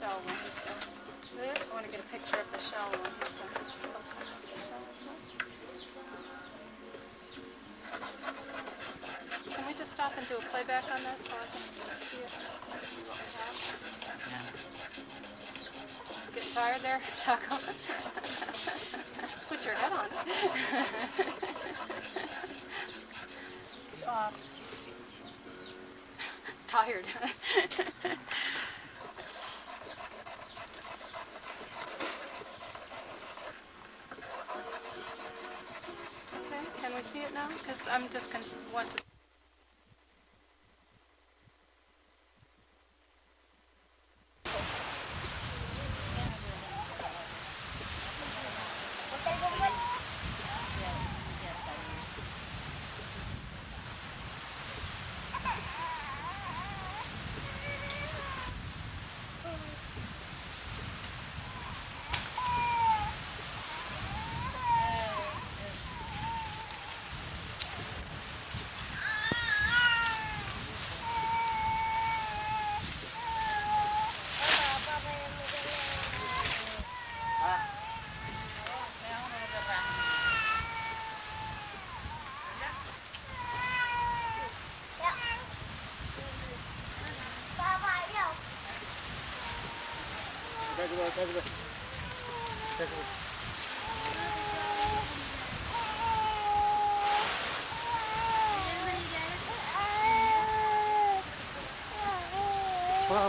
shell when he's done. I want to get a picture of the shell when he's done. Close up of the shell as well. Can we just stop and do a playback on that so I can see it? See what we have? Getting tired there, Chaco? Put your head on. Stop. Tired. Okay, can we see it now? Because I'm just want to.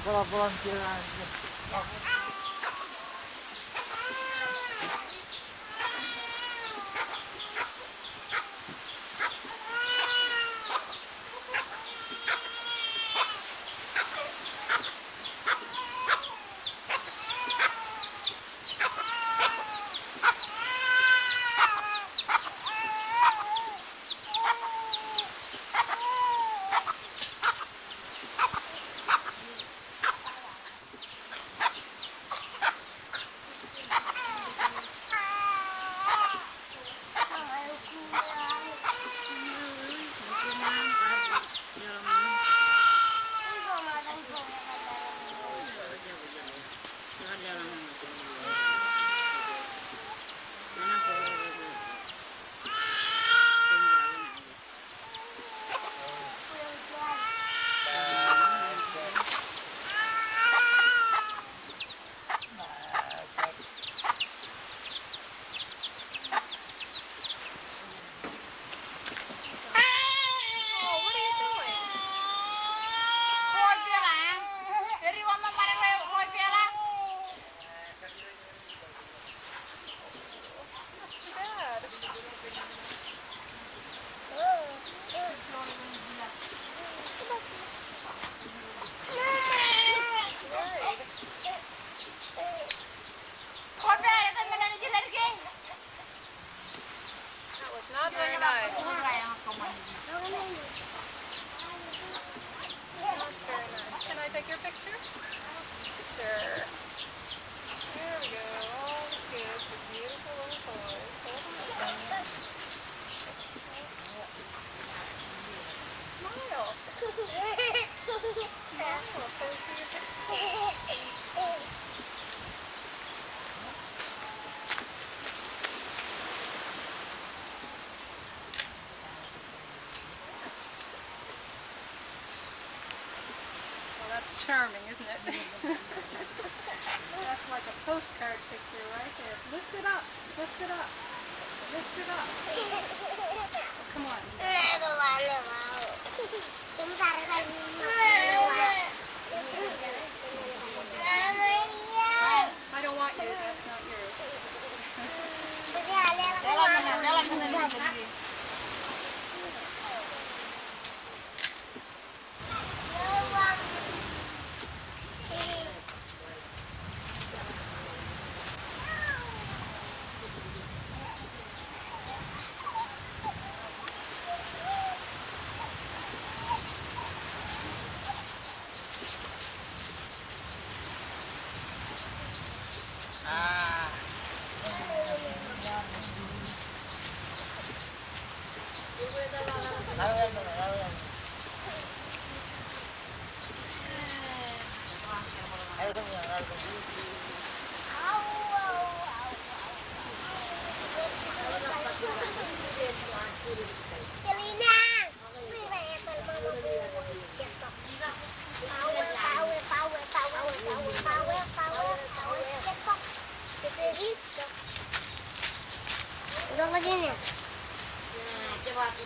Pelan-pelan kira. Not very nice. Not very nice. Can I take your picture? Sure. There we go. All the kids, the beautiful little boys. Smile. Smile. So see your picture. That's charming, isn't it? That's like a postcard picture right there. Lift it up. Lift it up. Lift it up. Oh, come on. I don't want you. That's not yours.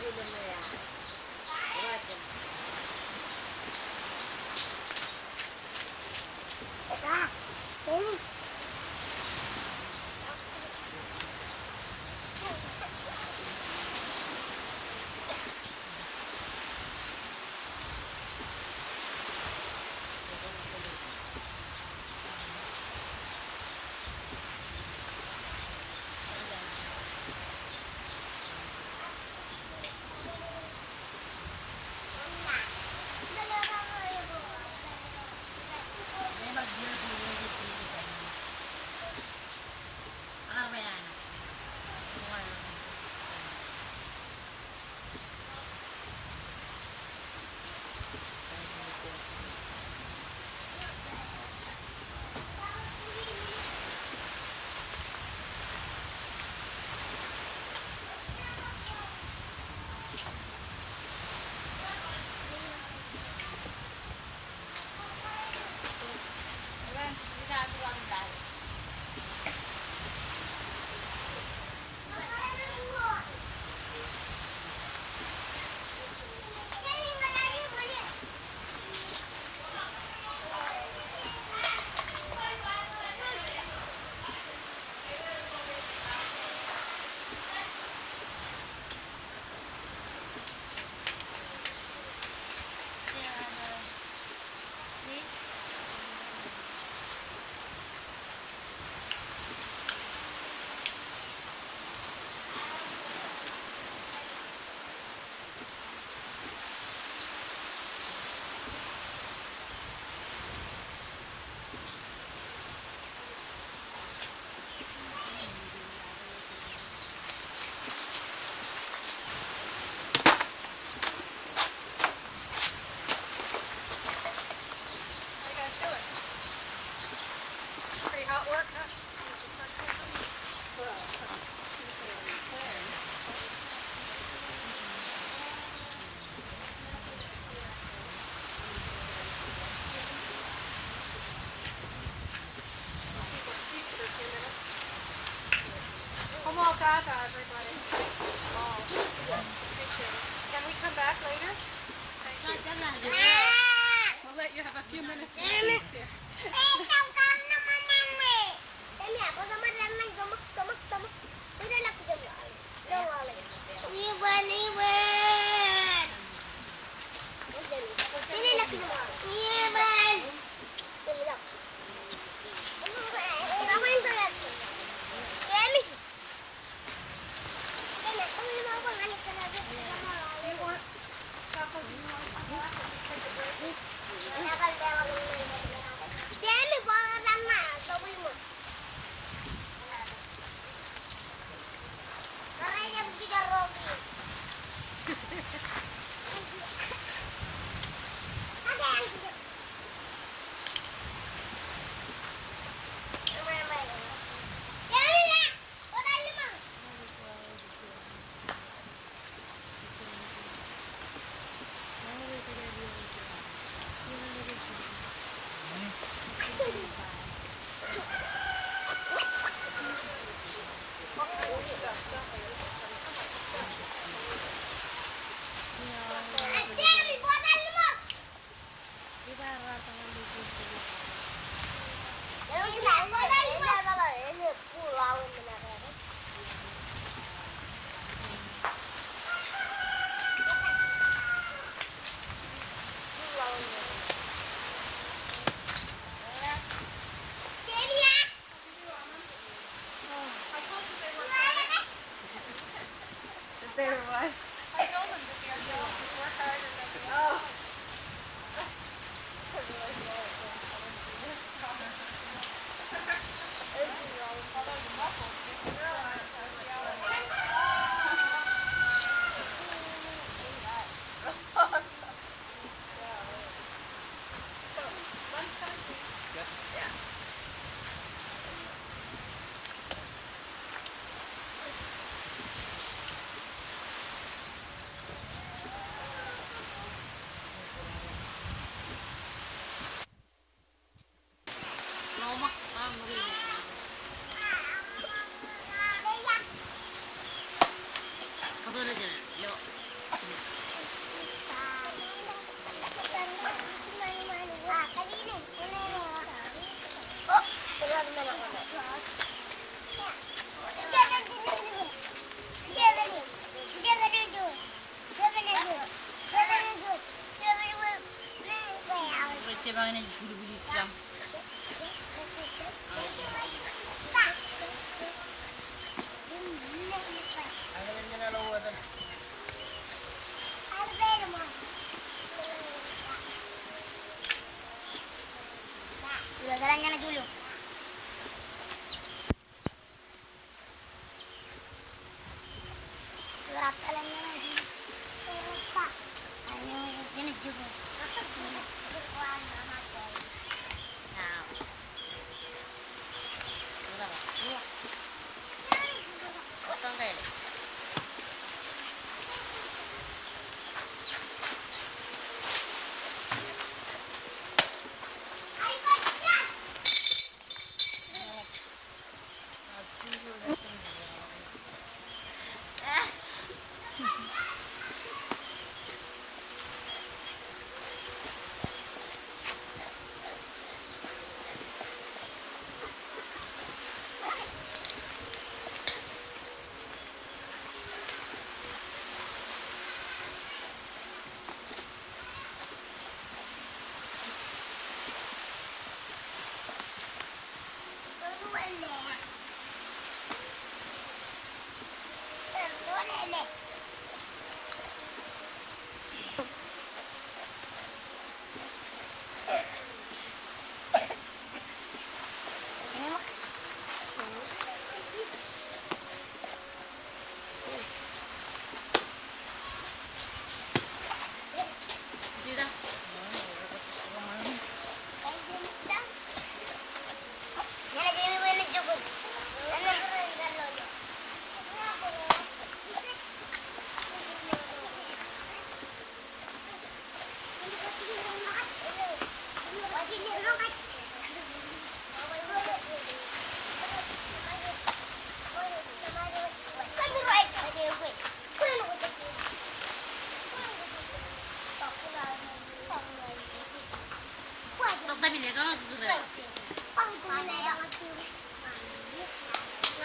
How you guys doing? Pretty hot work, huh? Is the sun shining? Keep in peace for a few minutes. Como casa, everybody. Oh, appreciate it. Can we come back later? Thank you. We'll let you have a few minutes in peace here. Do you want Chaco, do you want to come back? Take a break? Jamie, അങ്ങനെ പിടിപ്പിക്കാം. അതിനെന്തിനാണോ പോയത്? Jalan-jalan dulu. Gerak jalannya lagi. Gerak. Hanya ini juga. Nah. Udah lah. Potong kayak ini.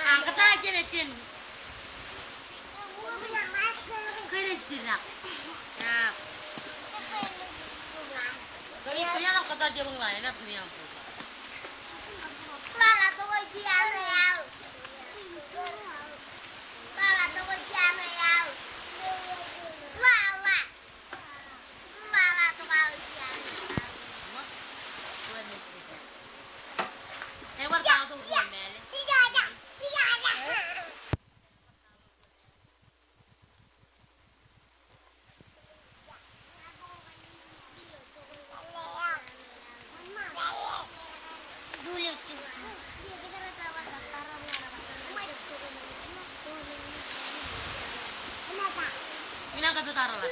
Angkat aja Recin. Kecil nak. Nah. Kayaknya lo kata dia bagaimana nak punya aku. Lala tu kau ciara ya. Lala tu kau ciara ya. Lala. Lala tu kau ciara. Hewan tahu tu bukan mele. Tiga aja. Minang kau taruh lah.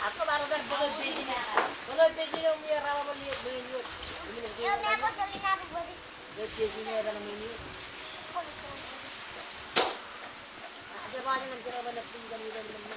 Aku baru berbelot bezinya. Belot bezinya umir rawa melihat melihat. Belot bezinya dalam ini. Ada banyak yang kira banyak tinggal di dalam.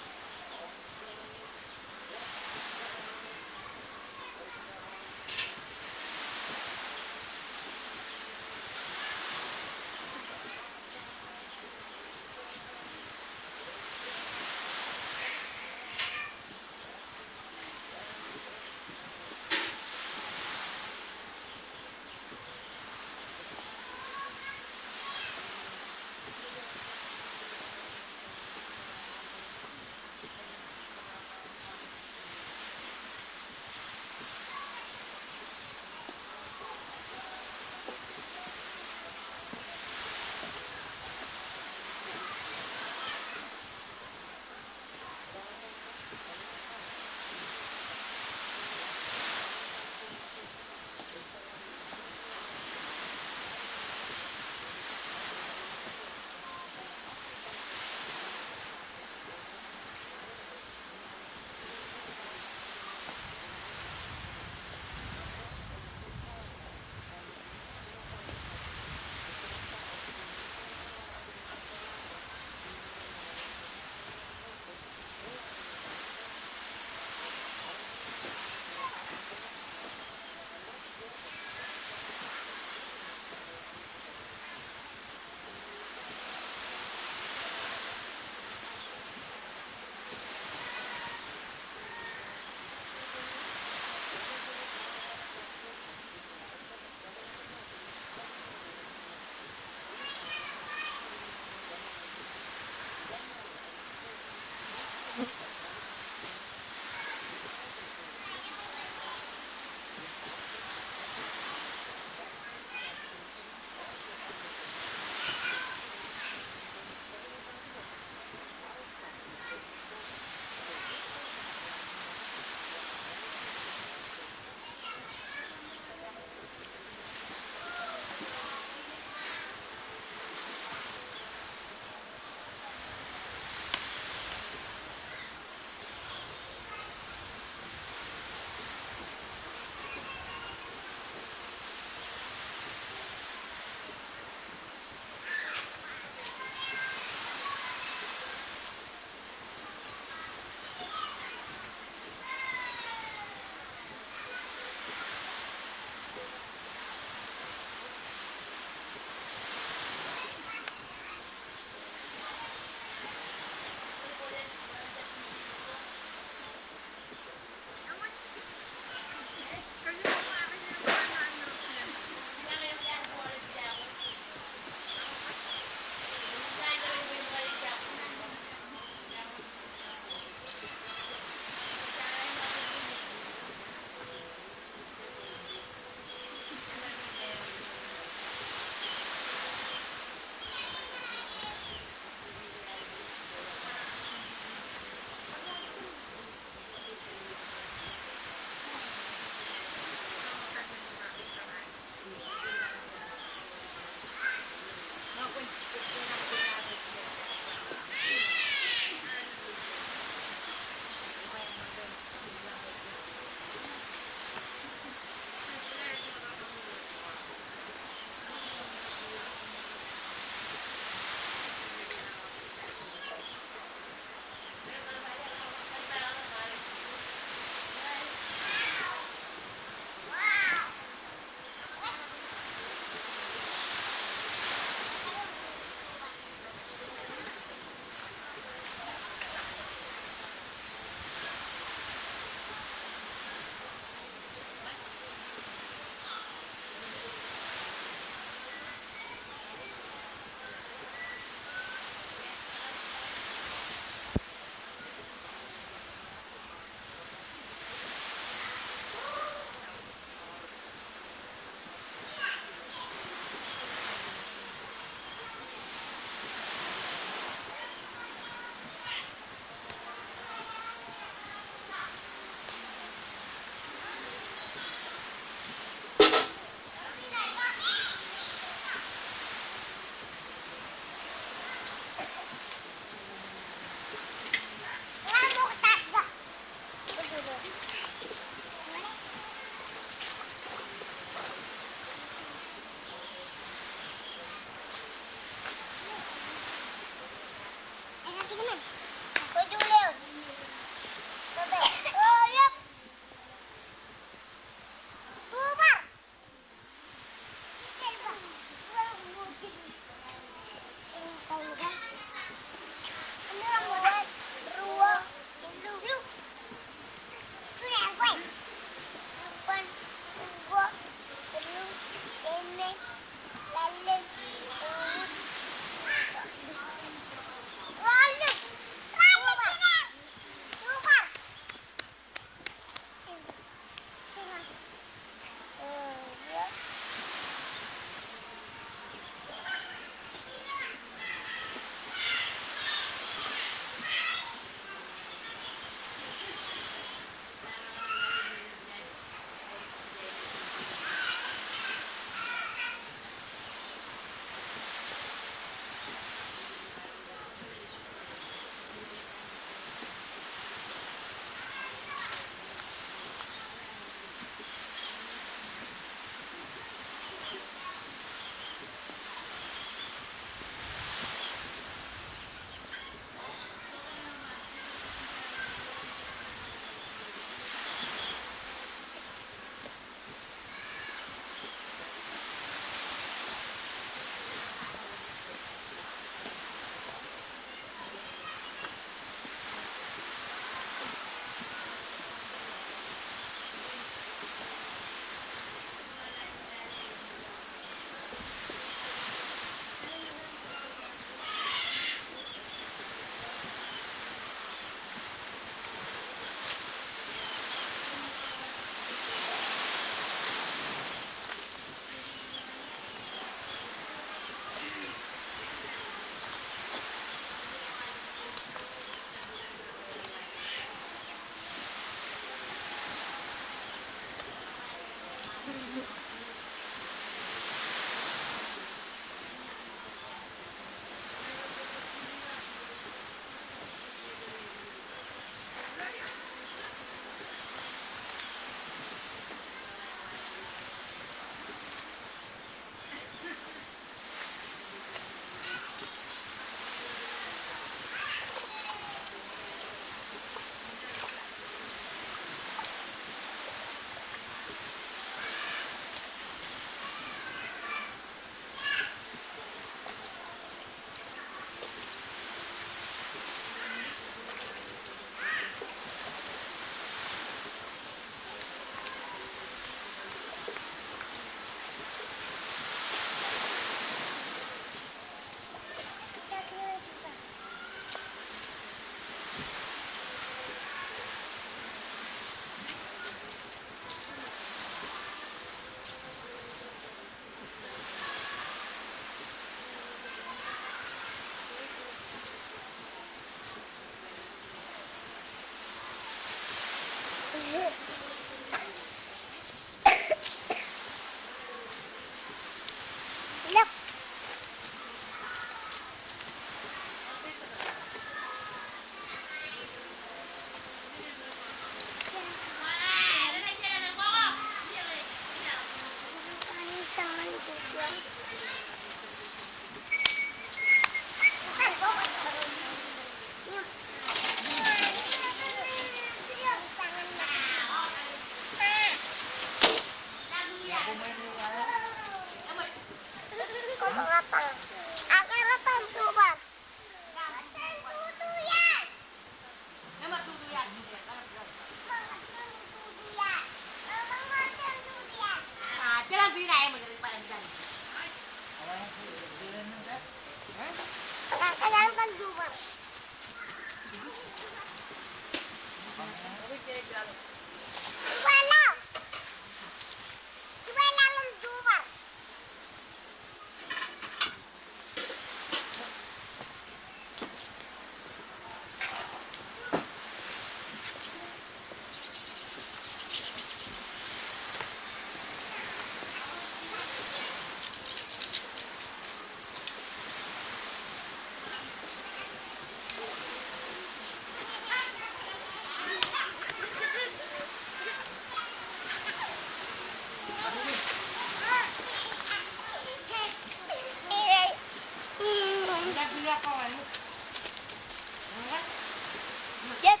Yep,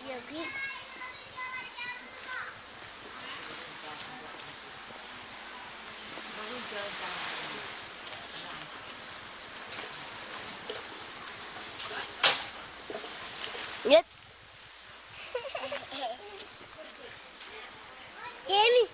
yagi. Yep. Jamie.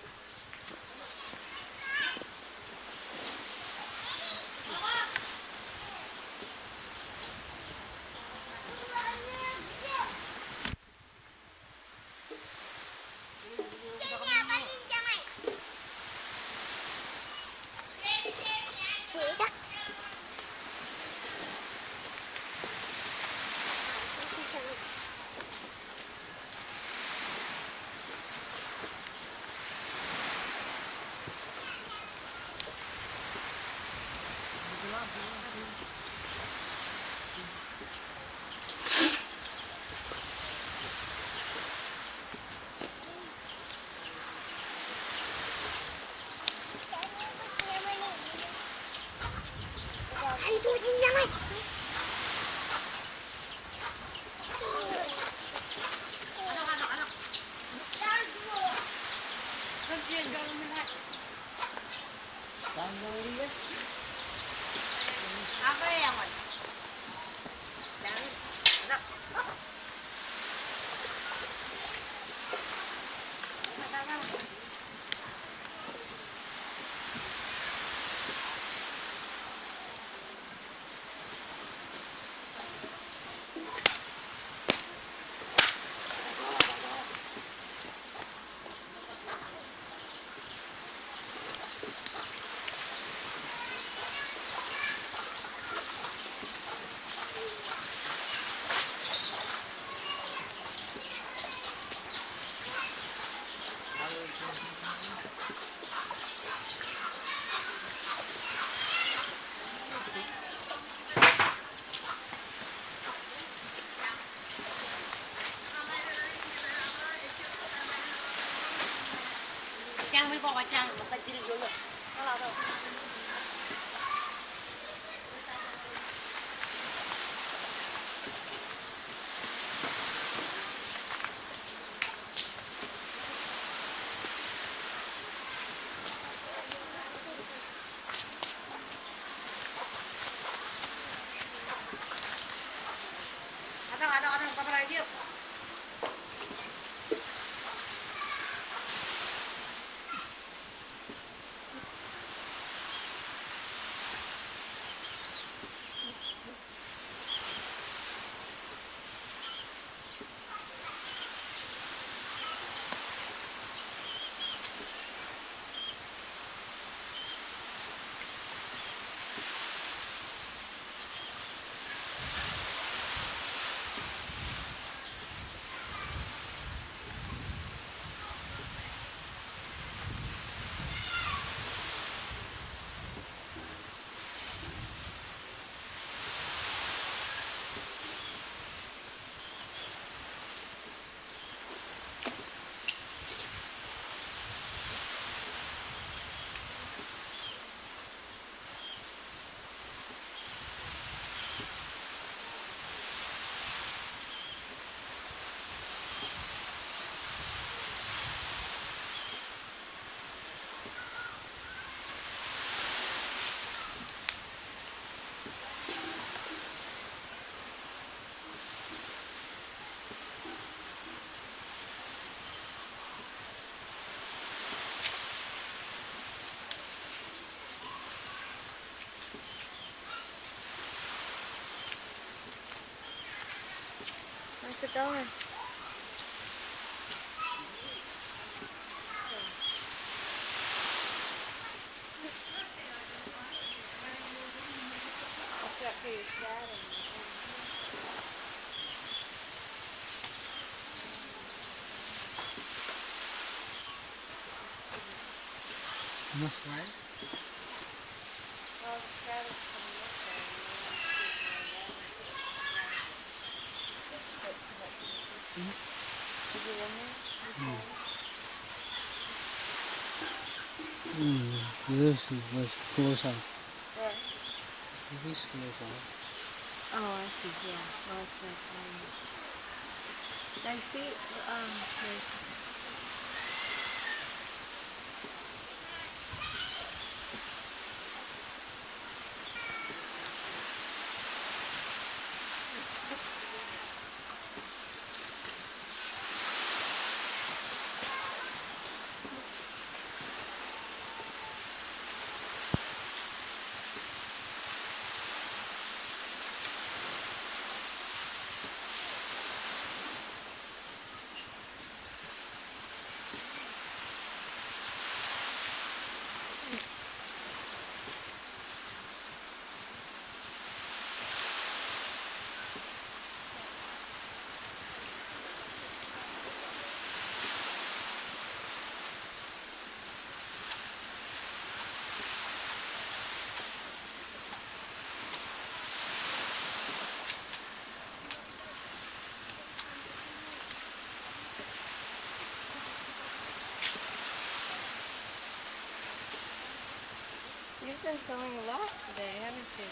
Ay, tusin naman. Apa yang mana? Anak. Trang mới bỏ trang, mà phải chỉ được rồi. Nó là đâu? Ada, apa lagi? How's it going? Watch out for your shadow. This way? Well, the shadow's coming this way. This is a bit too much information. Is it in there? The shadow? This was closer. Where? This is closer. Oh, I see. Yeah. Well, it's like. Now see, there's. You've been sewing a lot today, haven't you?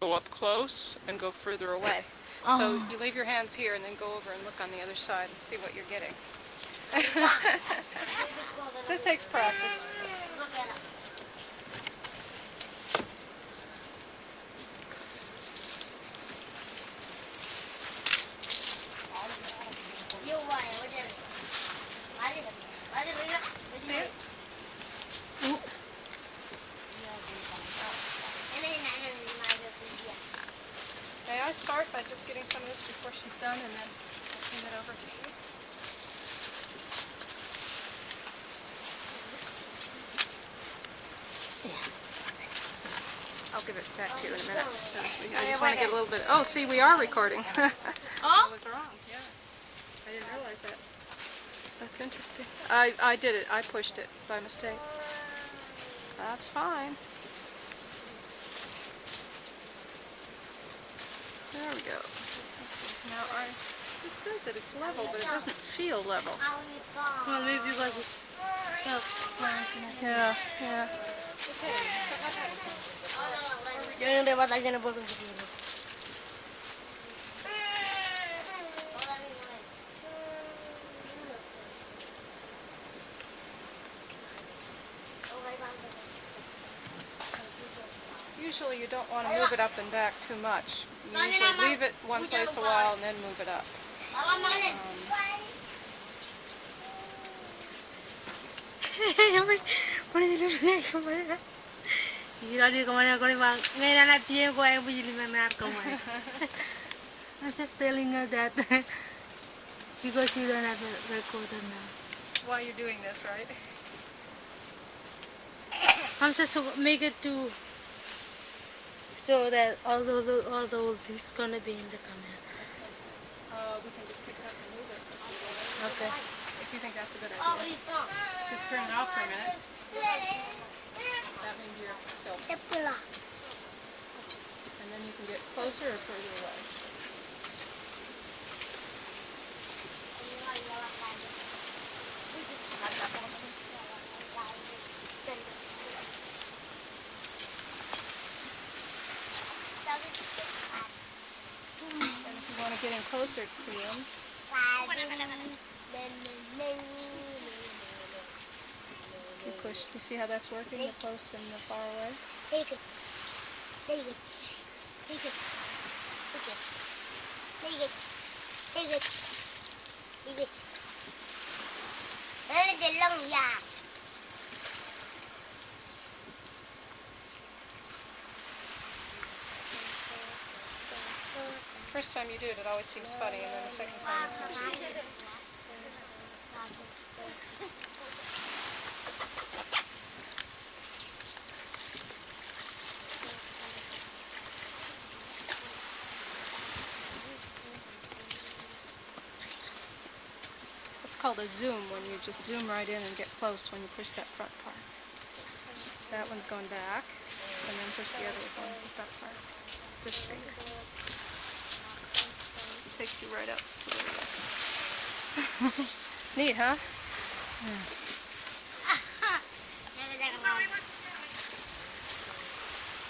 go up close and go further away. So you leave your hands here and then go over and look on the other side and see what you're getting. Just takes practice. Look at it. You why? What is it? See it? May I start by just getting some of this before she's done, and then I'll hand it over to you? I'll give it back to you in a minute. I just want to get a little bit. Oh, see, we are recording. I was wrong. Yeah, I didn't realize that. That's interesting. I did it. I pushed it by mistake. That's fine. There we go. Now this says that it's level, but it doesn't feel level. Well, maybe because it's Yeah, yeah. jangan lewat aja nih botol kecil. Usually you don't want to move it up and back too much. You usually leave it one place a while and then move it up. Gila dia kemana kau ni bang? Ngayon anak piye ko ay bujili menar kemana? I'm just telling her that because you don't have a recorder now. That's why you're doing this, right? I'm just make it to so that all the old things gonna be in the camera. We can just pick it up and move it. Okay. If you think that's a good idea. Just turn it off for a minute. That means you're filming. And then you can get closer or further away. And if you want to get in closer to them, you push. You see how that's working? The close and the far away? Take it. Take it. Take it. Take it. Take it. Take it. Đây là lông già. First time you do it, it always seems funny, and then the second time it's much easier. It's called a zoom, when you just zoom right in and get close when you push that front part. That one's going back, and then push the other one, the front part. This finger. Takes you right up. Neat, huh?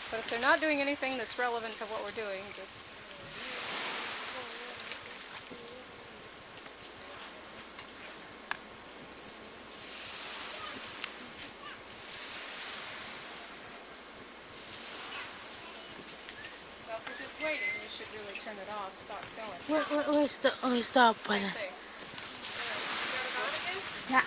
But if they're not doing anything that's relevant to what we're doing, just well, if you're just waiting, you should really turn it off, stop filming. Where's the up Same pala? thing. Start it on again? Yeah.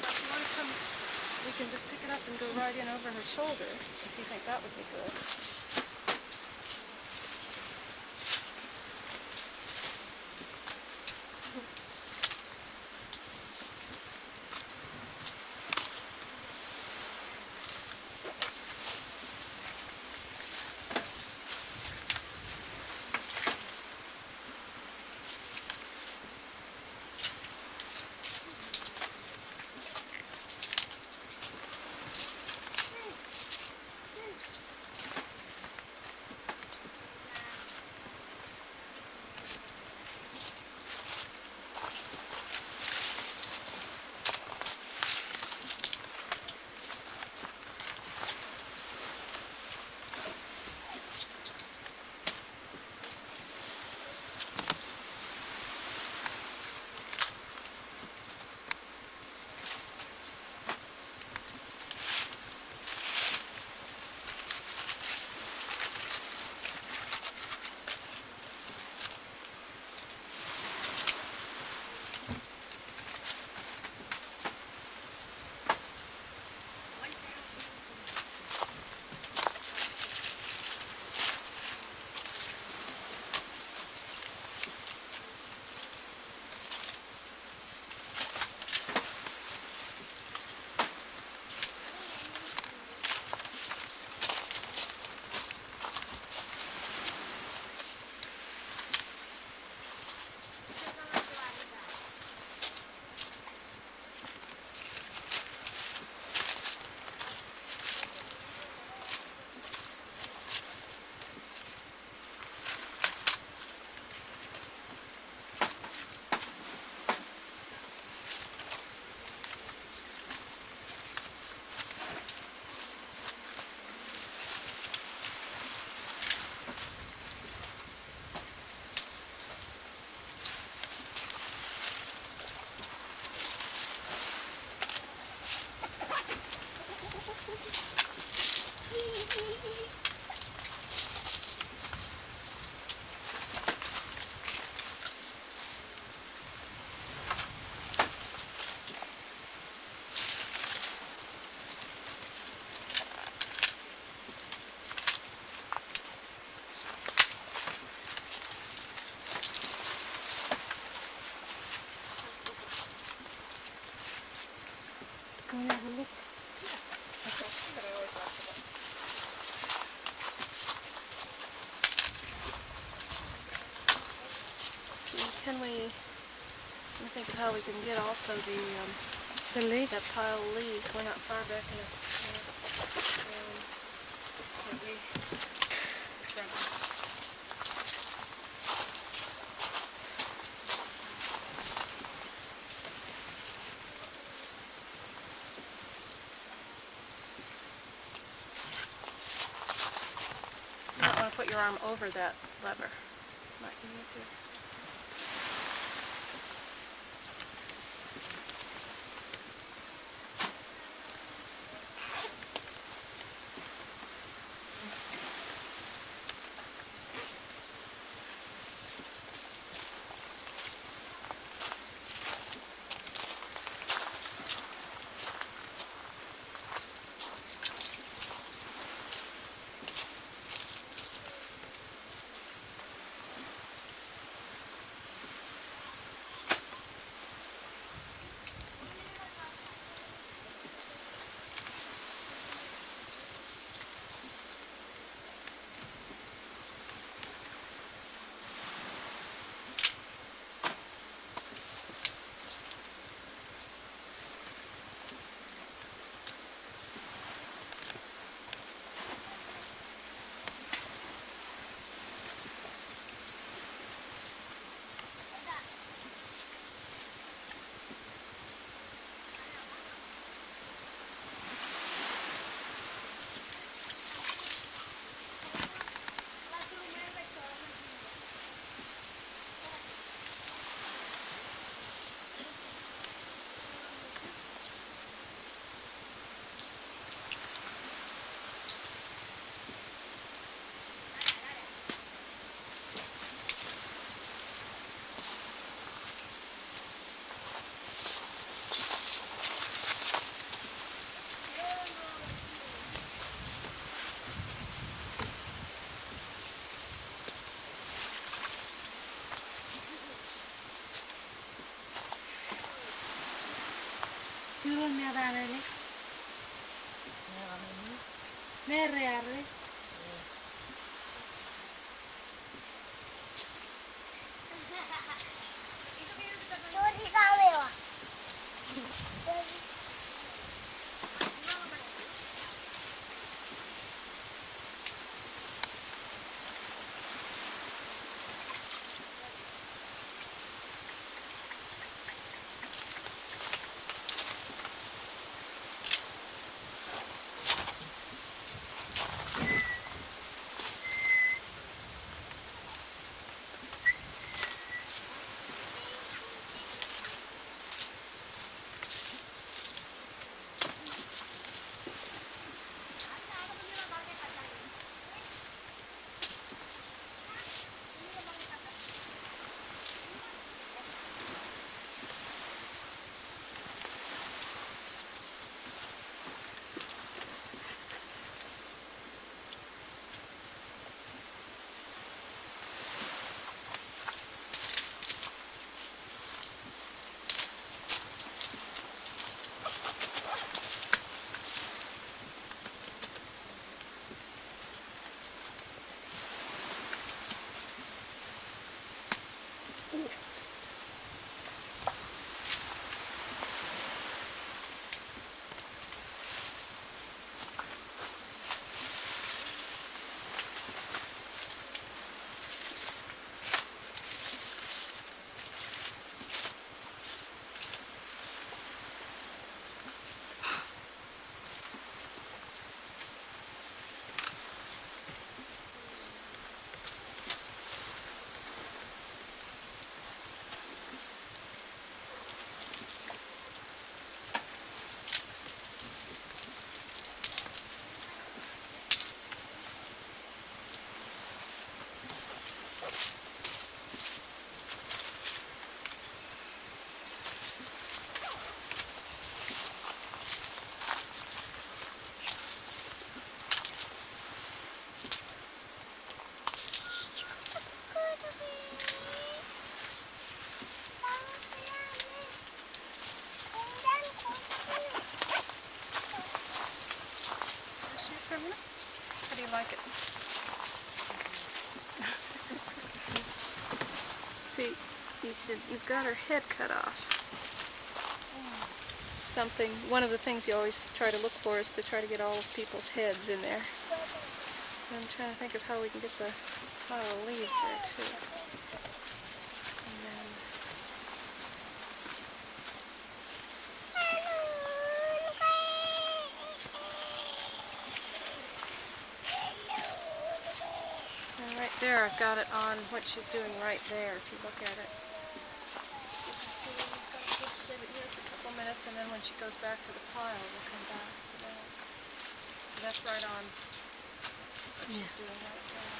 If you want to come, we can just pick it up and go right in over her shoulder, if you think that would be good. Can we have a look? But I always laugh about it. See, can we? I think how we can get also the The that leaves? pile of leaves. We're not far back enough. Maybe. It's rubber. You might want to put your arm over that lever. Might be easier. Yürü nereden öyle? Nereye arı? Tuh di kamera. for a minute? How do you like it? See, you've got her head cut off. One of the things you always try to look for is to try to get all of people's heads in there. I'm trying to think of how we can get the pile of leaves there too. And then, and right there, I've got it on what she's doing right there, if you look at it. Just leave it here for a couple minutes, and then when she goes back to the pile, we'll come back to that. So that's right on what she's doing right there.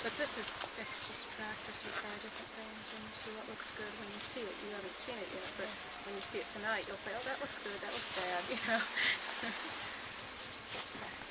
But it's just practice. You try different things and you see what looks good when you see it. You haven't seen it yet, but when you see it tonight, you'll say, oh, that looks good, that looks bad, you know. Just practice.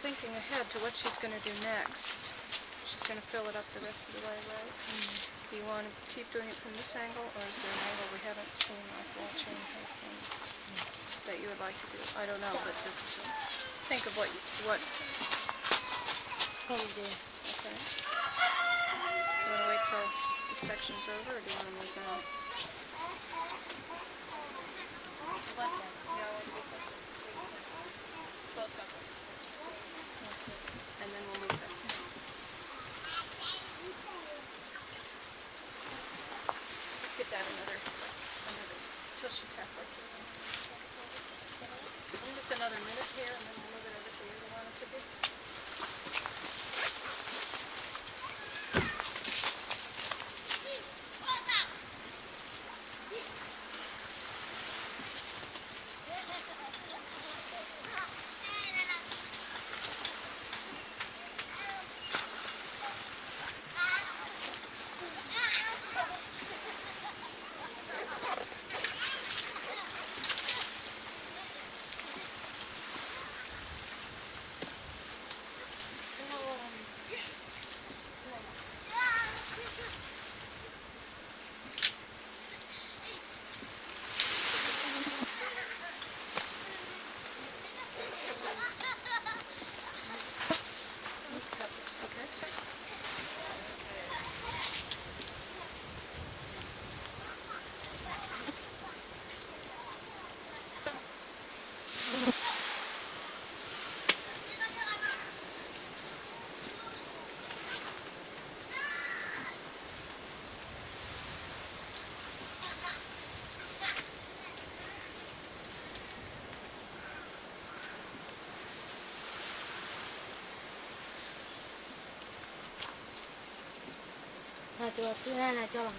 Thinking ahead to what she's going to do next. She's going to fill it up the rest of the way, right? Do you want to keep doing it from this angle, or is there an angle we haven't seen, like wall chain type thing, that you would like to do? I don't know, but just think of what. Probably. Okay. You want to wait till this section's over, or do you want to move now? What then? Close up. And then we'll move back. Let's get that another, till she's halfway through. Just another minute here, and then we'll move it over to where you want it to be. Hati-hati nenek colong.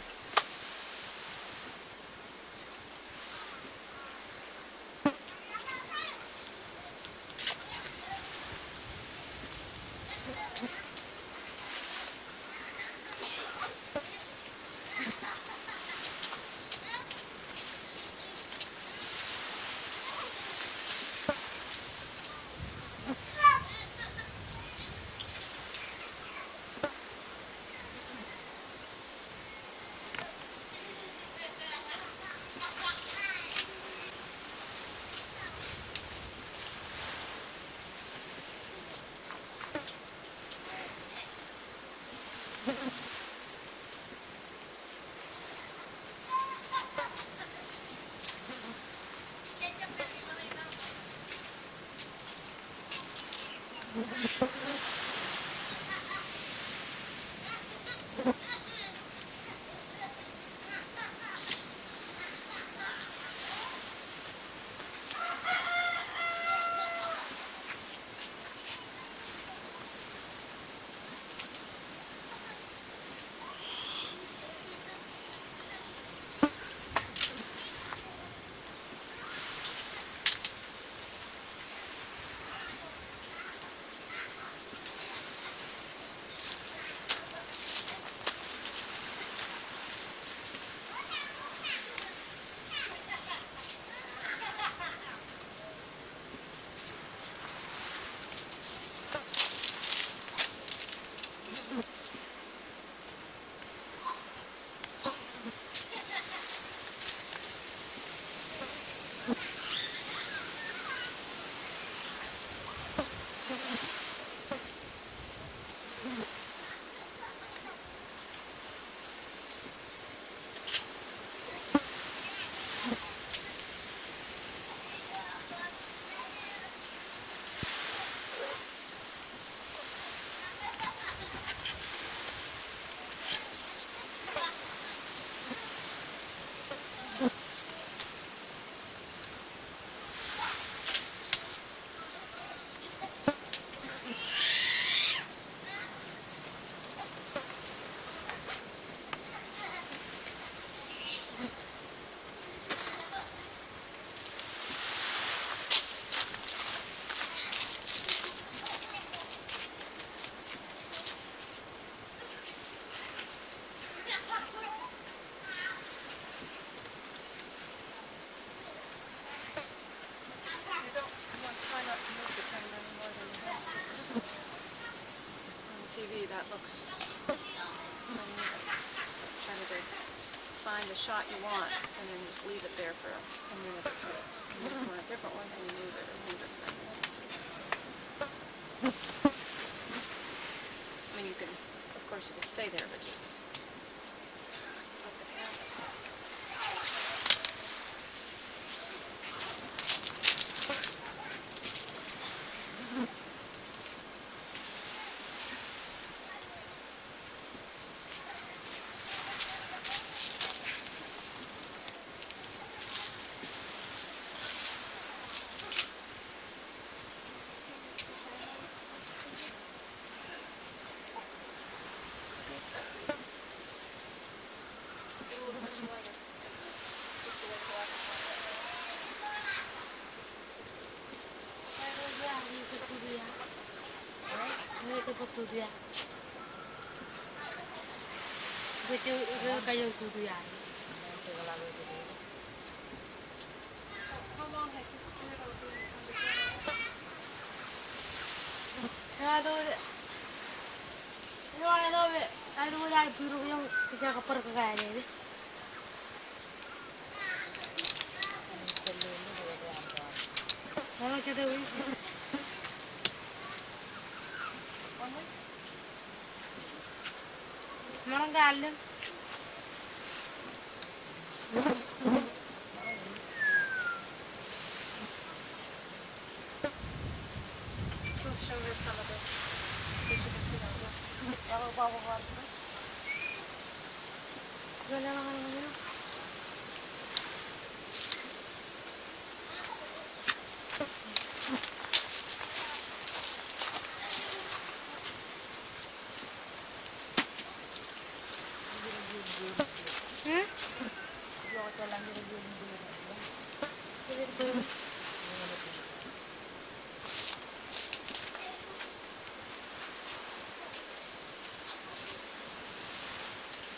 You want to try not to move the camera any more than you have to, because on TV that looks uneven. Trying to find the shot you want and then just leave it there for a minute or two. And then if you want a different one, then you move it or move it for a minute or two. I mean, you can, of course, you can stay there, but just let the camera stop. It's just a little black. How long has this widow been underground? Maranggalim. We'll show her some of this so she can see how it looks. Gana lang ang ano. Hmm?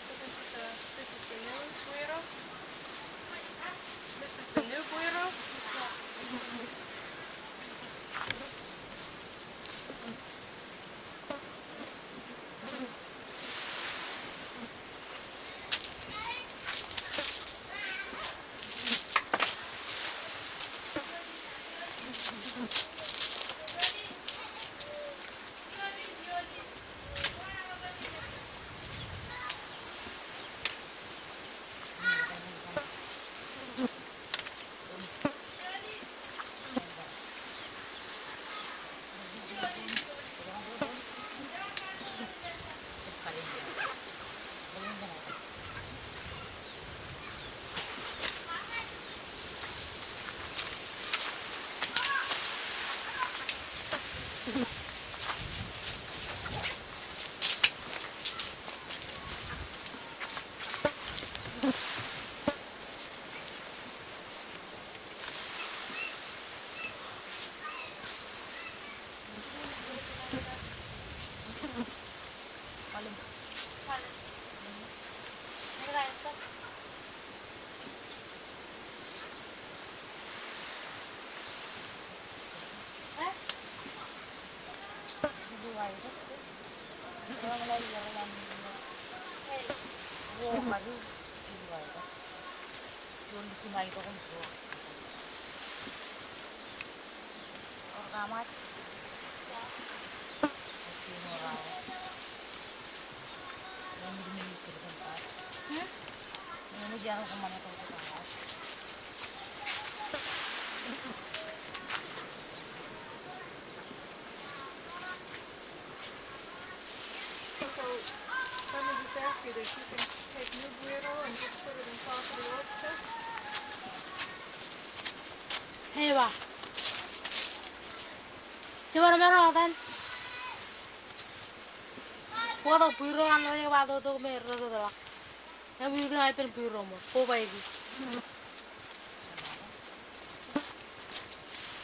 So this is the new burrito. This is the new burrito. So let me just ask you this: you can take new burrito and just put it on top of the old stuff. 해봐. 집어넣으면 어떤? 뭐가 부위로 하는 게 봐도 또 매르거든. 야 부위가 아이pen 부위로 뭐 뽑아야지.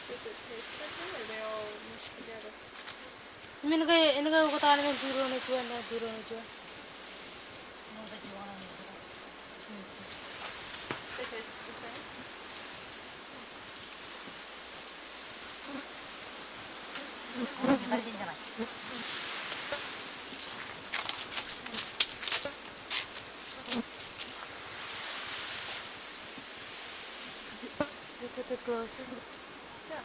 Does it taste different, or they all mix together? इनका बता रहे हैं बुरो नहीं चुआ ना बुरो नहीं चुआ. They taste the same. Look at the closer. Yeah.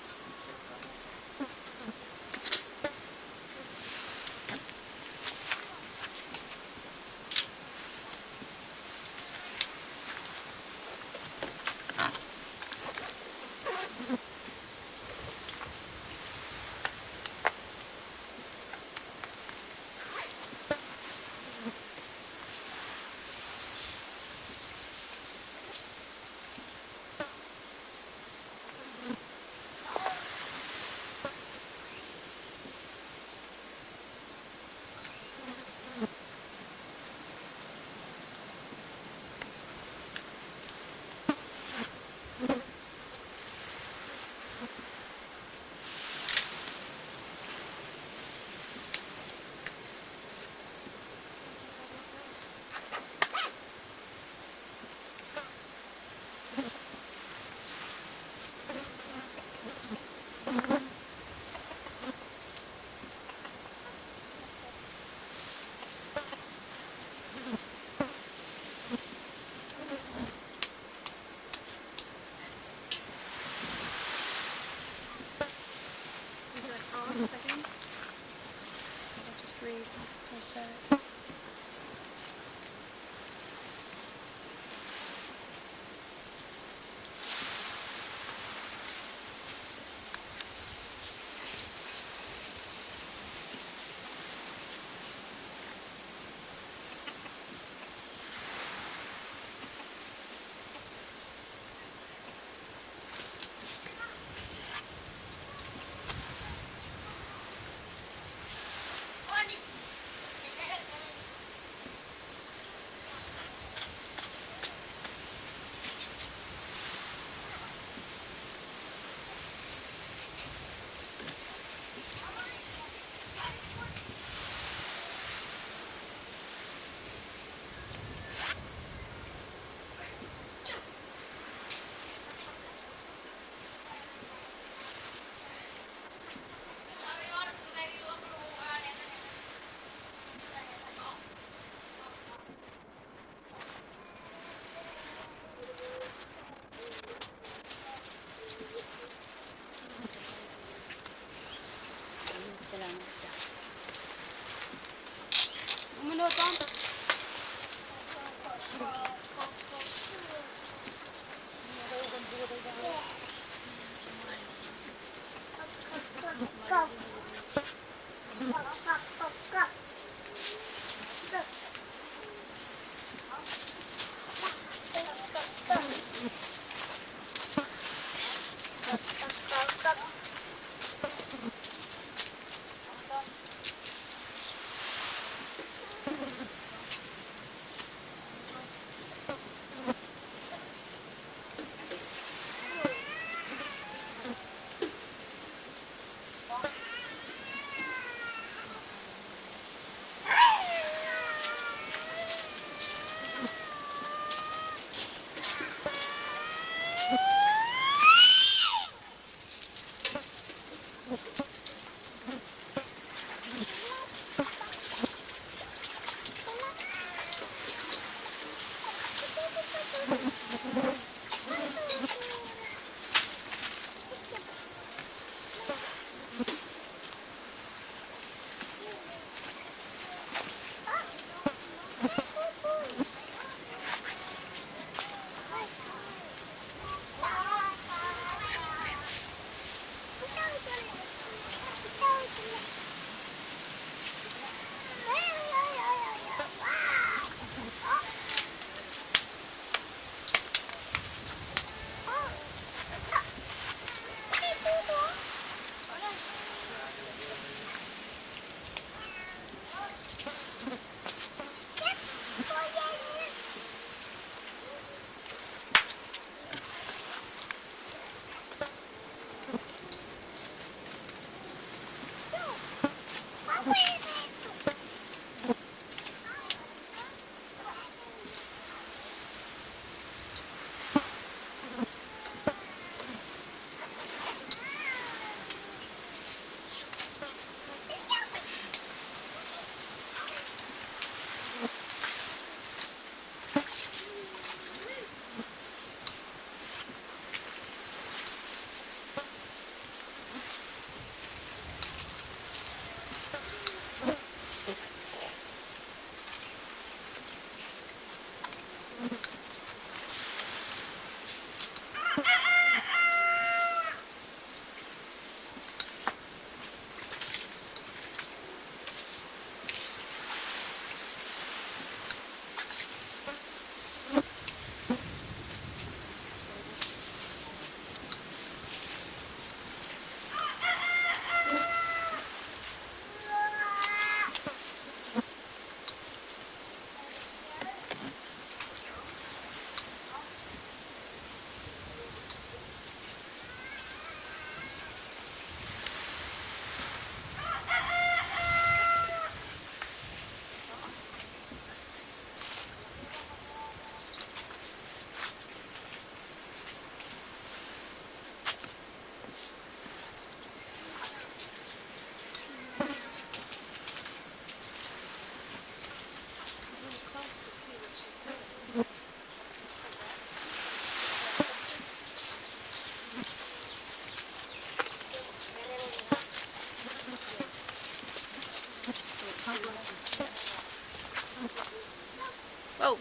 Oh,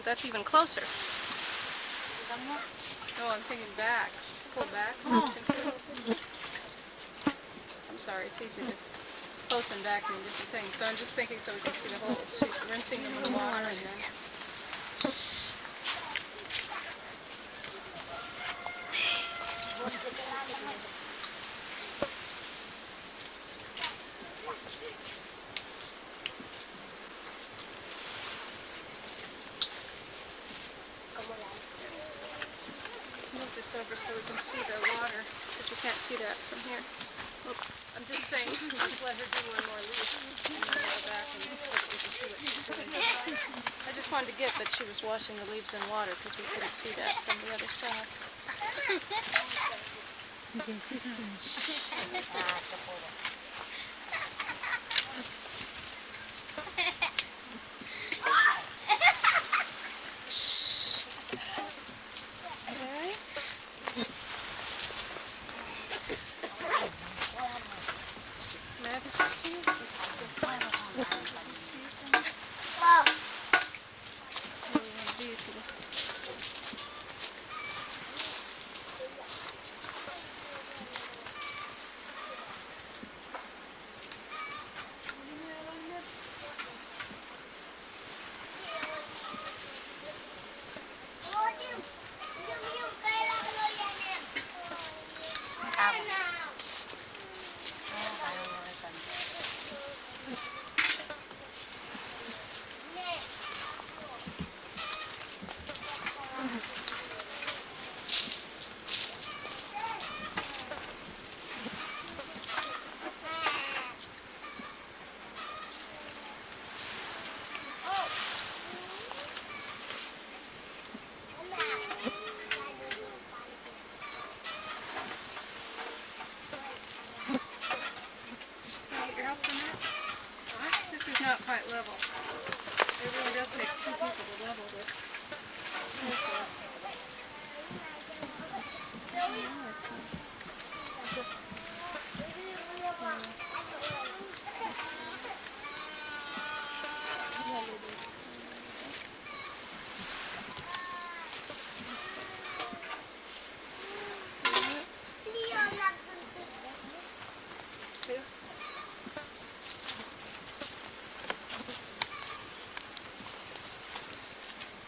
that's even closer. No, I'm thinking back. Pull back so you can see a little bit. I'm sorry, it's easy to close and back mean different things, but I'm just thinking so we can see the whole. She's rinsing them in the water and then. Move this over so we can see the water, because we can't see that from here. Oop. I'm just saying, let's let her do one more leaf, and then we'll go back and we can see what she's doing. I just wanted to get that she was washing the leaves in water, because we couldn't see that from the other side. You can see something. Okay. May I have this to you? This is not quite level. It really does take two people to level this.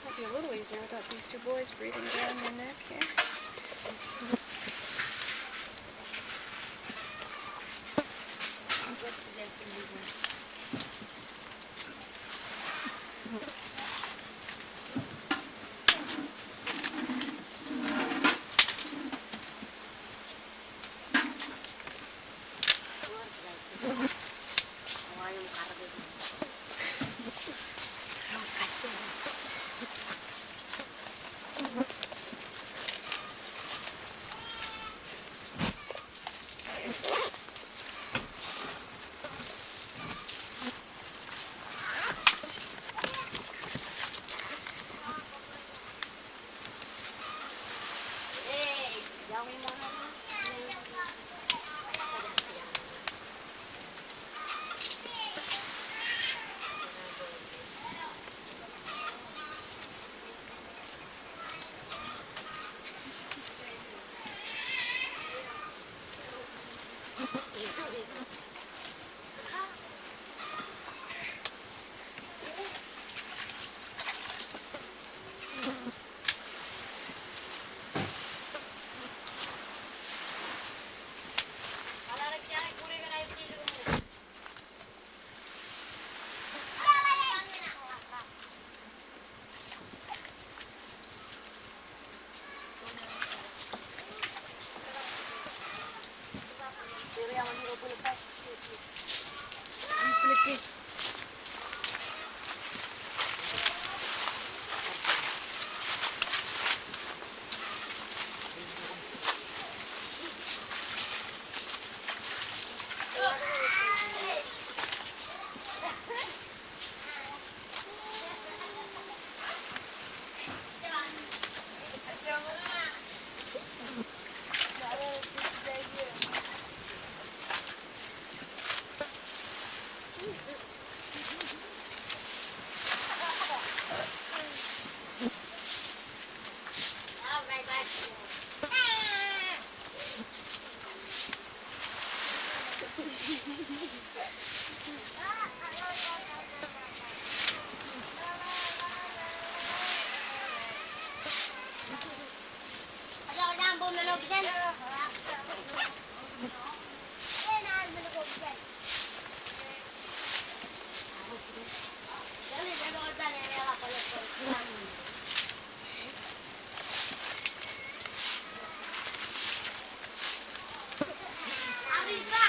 Might be a little easier without these two boys breathing down your neck here. Ada orang bom melok kan? Nak melok kan? Jadi dia orang ni apa kalau Arriba.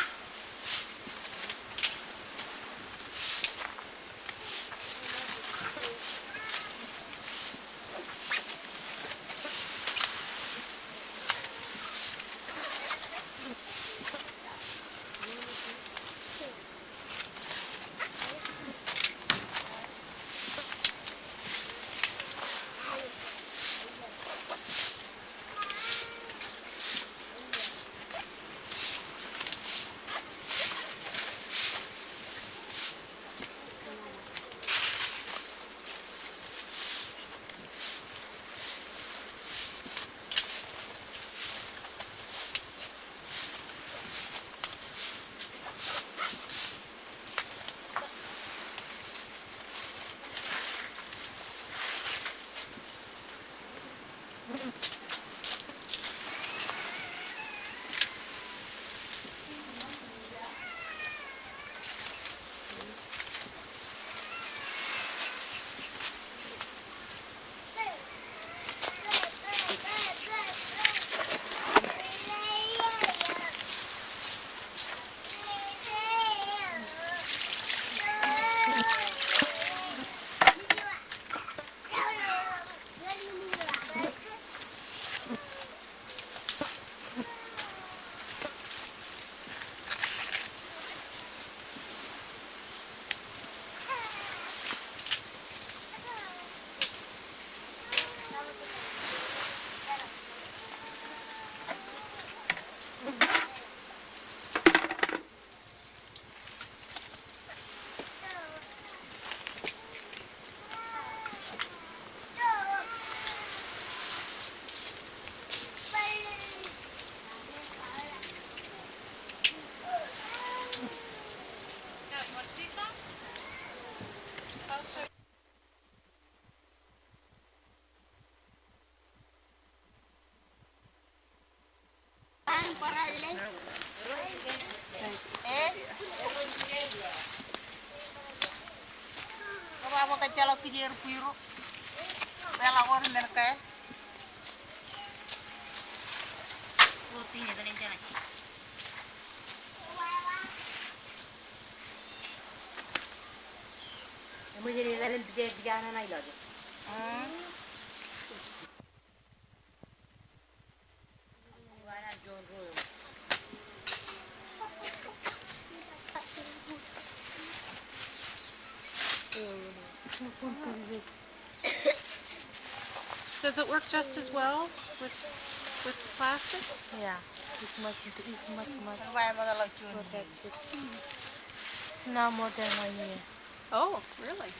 Apa kacalo kijer piru. Bela or merke. मुझे result देख जाना नहीं लगे Does it work just as well with plastic? Yeah, it's much Sabay magalag chun. protected. It's now more than 1 year. Oh, really?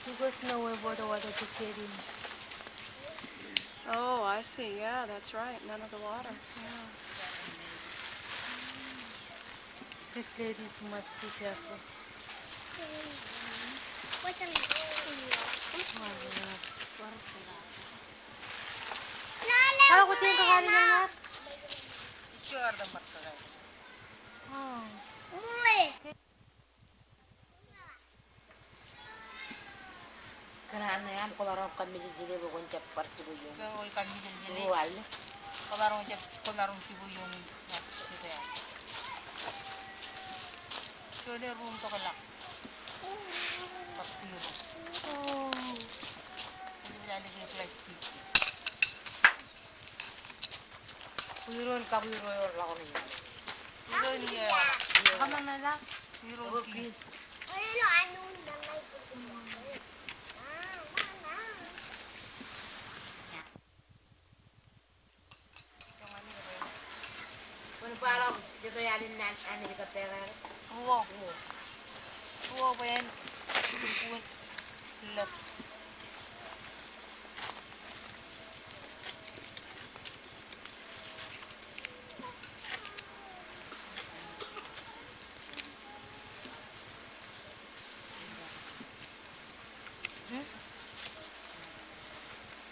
Because no way for the water to get in. Oh, I see. Yeah, that's right. None of the water. This ladies must be careful. Kalau kucing ke hari banget. Sure the makka. Oh. Karena aneh kalau orang kami jadi bukan cepat cibu yung Kau ikan hijau jadi. bual. Kamarong cibu yung gitu ya. So dia room to kalak. Papiru. Oh. Ini jadi kayak plastik. Puiron kabiro lang ko niya. Pero niya. Kaman na lang. Pero Okay. Kung parang dito yalin na ano di ka pera. Wow. Wow ba yan? Left.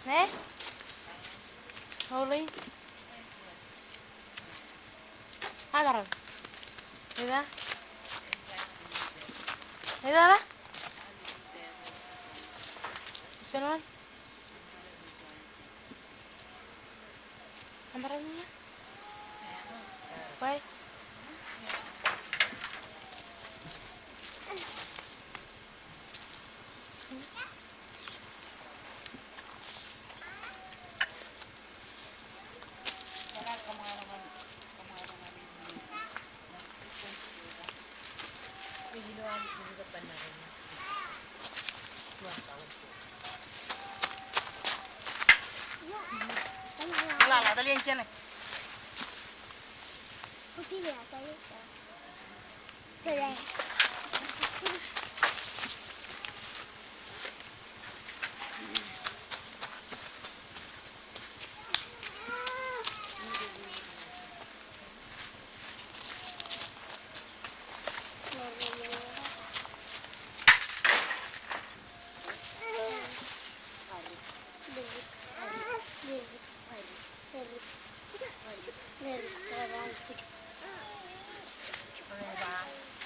Ne? Holy? Agaran. Ida? Ida da? Cuman? Amaran niya? Why? Wala lah, dali yang cina. Putih ya, saya. Keren.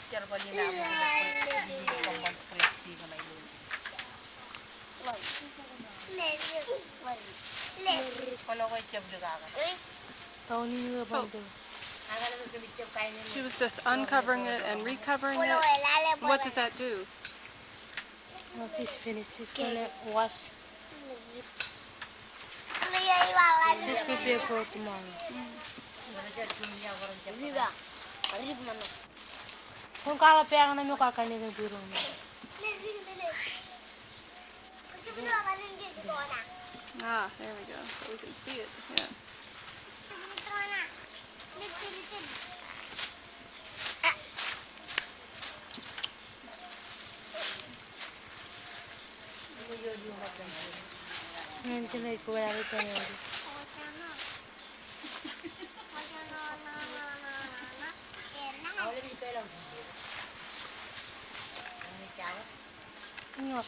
Jar bali na mo na common crispy na may lulo. Kalau kau jam juga kan. Tahu ni juga bantu. She was just uncovering it and recovering it. What does that do? Once it's finished, she's gonna wash. Just prepare for tomorrow. Kung kala pera na mo kakanilang biro mo. Ah, there we go. So we can see it. Yes. Nanti lagi ko wala rin tayo. Nyok.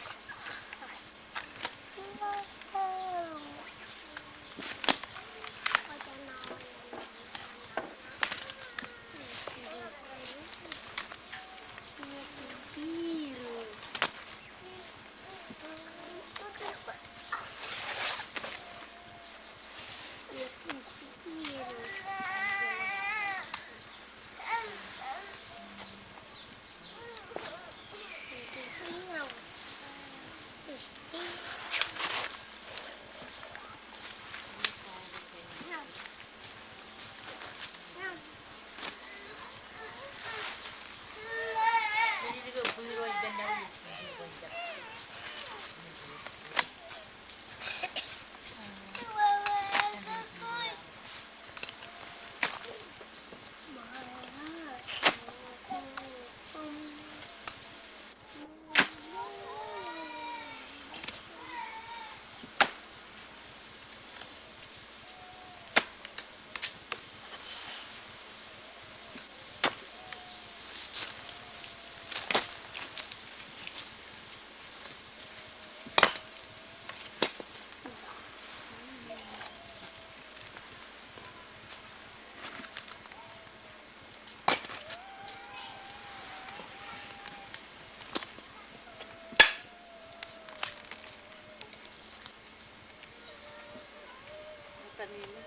Tanilo.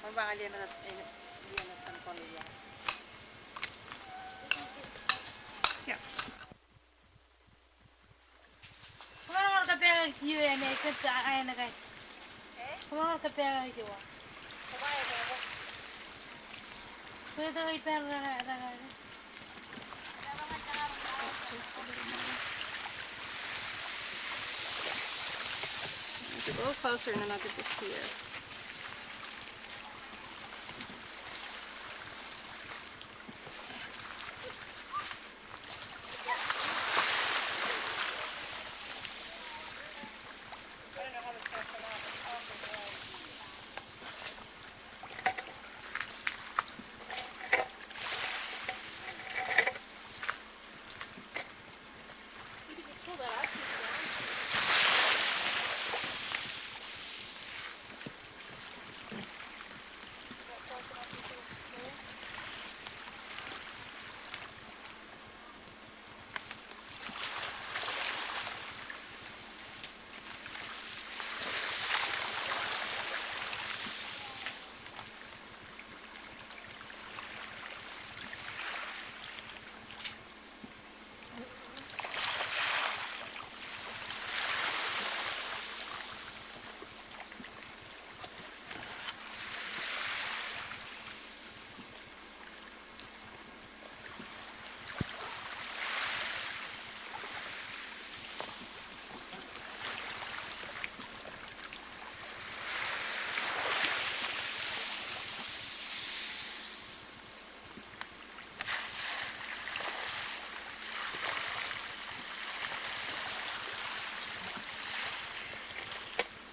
Mabakal yan na tanpon niya. Yeah. Kemana orang kepala jiwa ni? Kita ayah nak kaya. Kemana orang kepala jiwa? So itu kaya pera rara. Just a little more. Get a little closer and then I'll get this to you.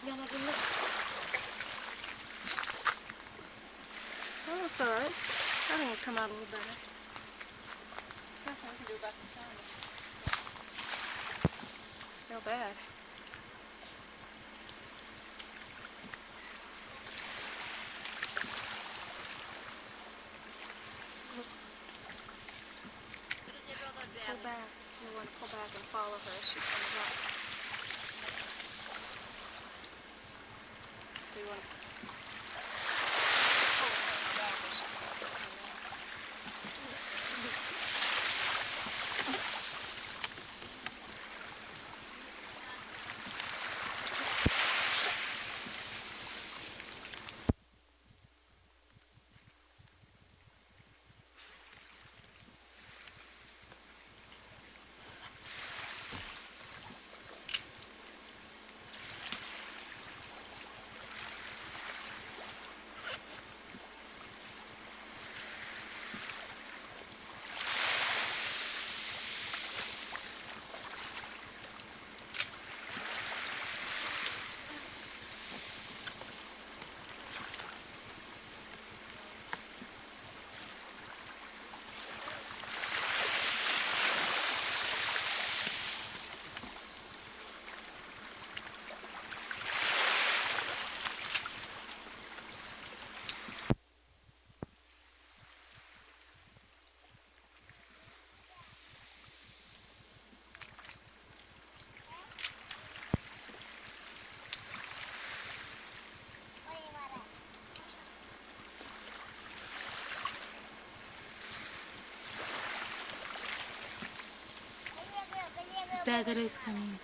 Oh, it's alright. I think it'll come out a little better. There's nothing I can do about the sound. It's just real bad. Pull back. You want to pull back and follow her as she comes up. So you want to pull her back as she starts coming up. Feather is coming.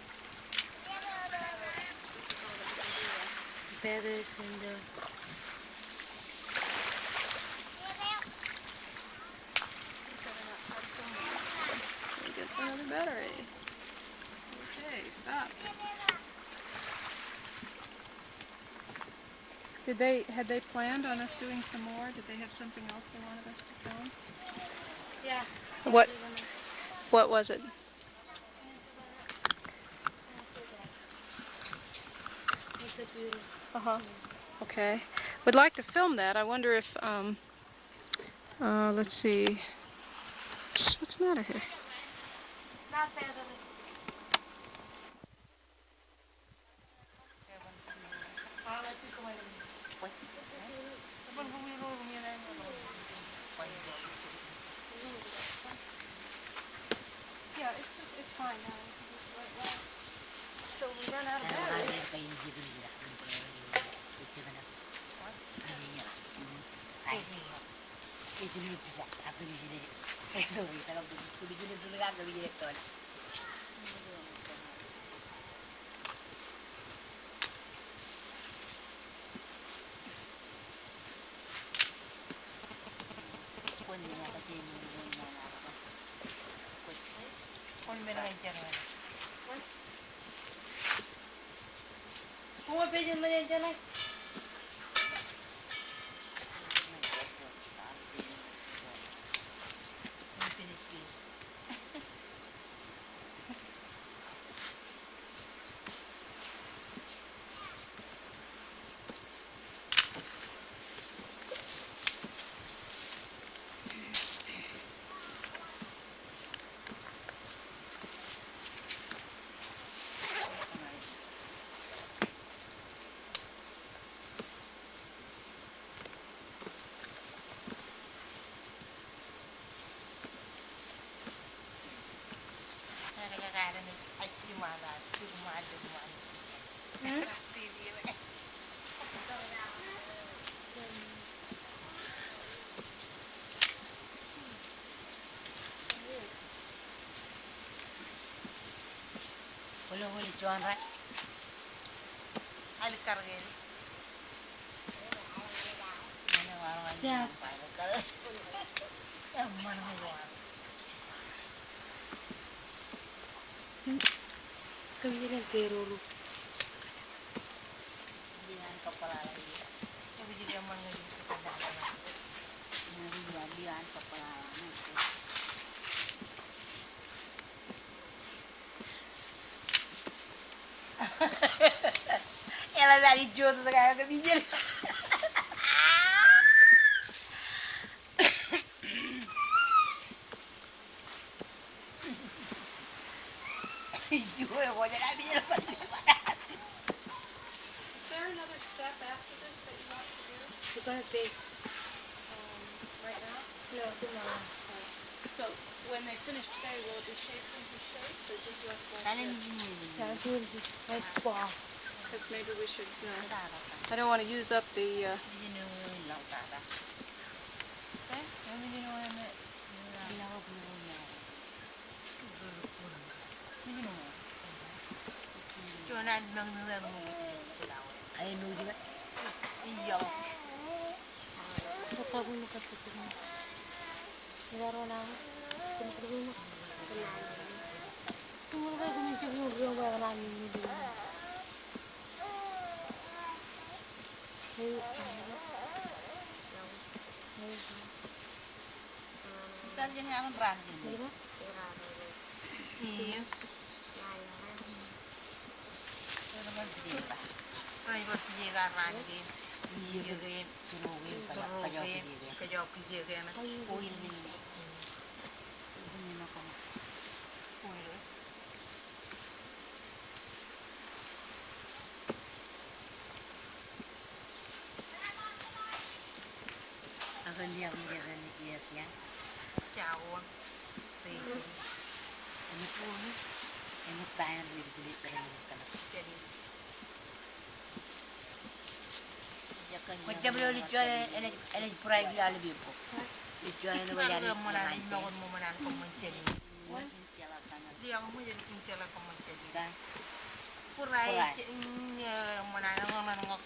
Feather is in the. Get another battery. Okay, stop. Had they planned on us doing some more? Did they have something else they wanted us to film? Yeah. What was it? Uh-huh. Okay. We'd like to film that. I wonder if, let's see. What's the matter here? Not feather. Yeah, it's fine now. We can just let it run. Till we run out of batteries. Kung pwede mo yan dyan ay. Huli cuan right. Alik kargel. Yeah. Kami din nagkero. Bihan kepala lagi. Tapi juga manggil kepada bihan kepala. Ela Wala na idiot na kaya kami dyan. Idiot ako dyan namin yan. Is there another step after this that you want to do You're gonna bake. right now? No, tomorrow. So when they finish today, will it be shaped into shapes or just left like Kanin this? din Yeah, it will be like wow. Because maybe we should. I don't want to use up the. Chunan nang nang ay no di ba? Iyo. Baka mo nakatutok mo. Nilaro na ako. Pinagpagod mo. Tumulong kayo kumisip mo. Yung mga namin nyo din. Tal yang ang branding. Di ba? Iyo. Pero mas di ba? Ay mas di ka branding. Iyo din. Turugin kayo kasi na. Oil din. Ini na ko. Oil. Akan liang dia kan dia ya. Jauh. Ini pun ini tayan diri terus kan. Jadi macam boleh dijual ele pura dia lebih po. Dijual na ba yan? Mo na inokon mo man ko manchen. Dia mo jadi pinchala ko manchen. Pura mo na ngok.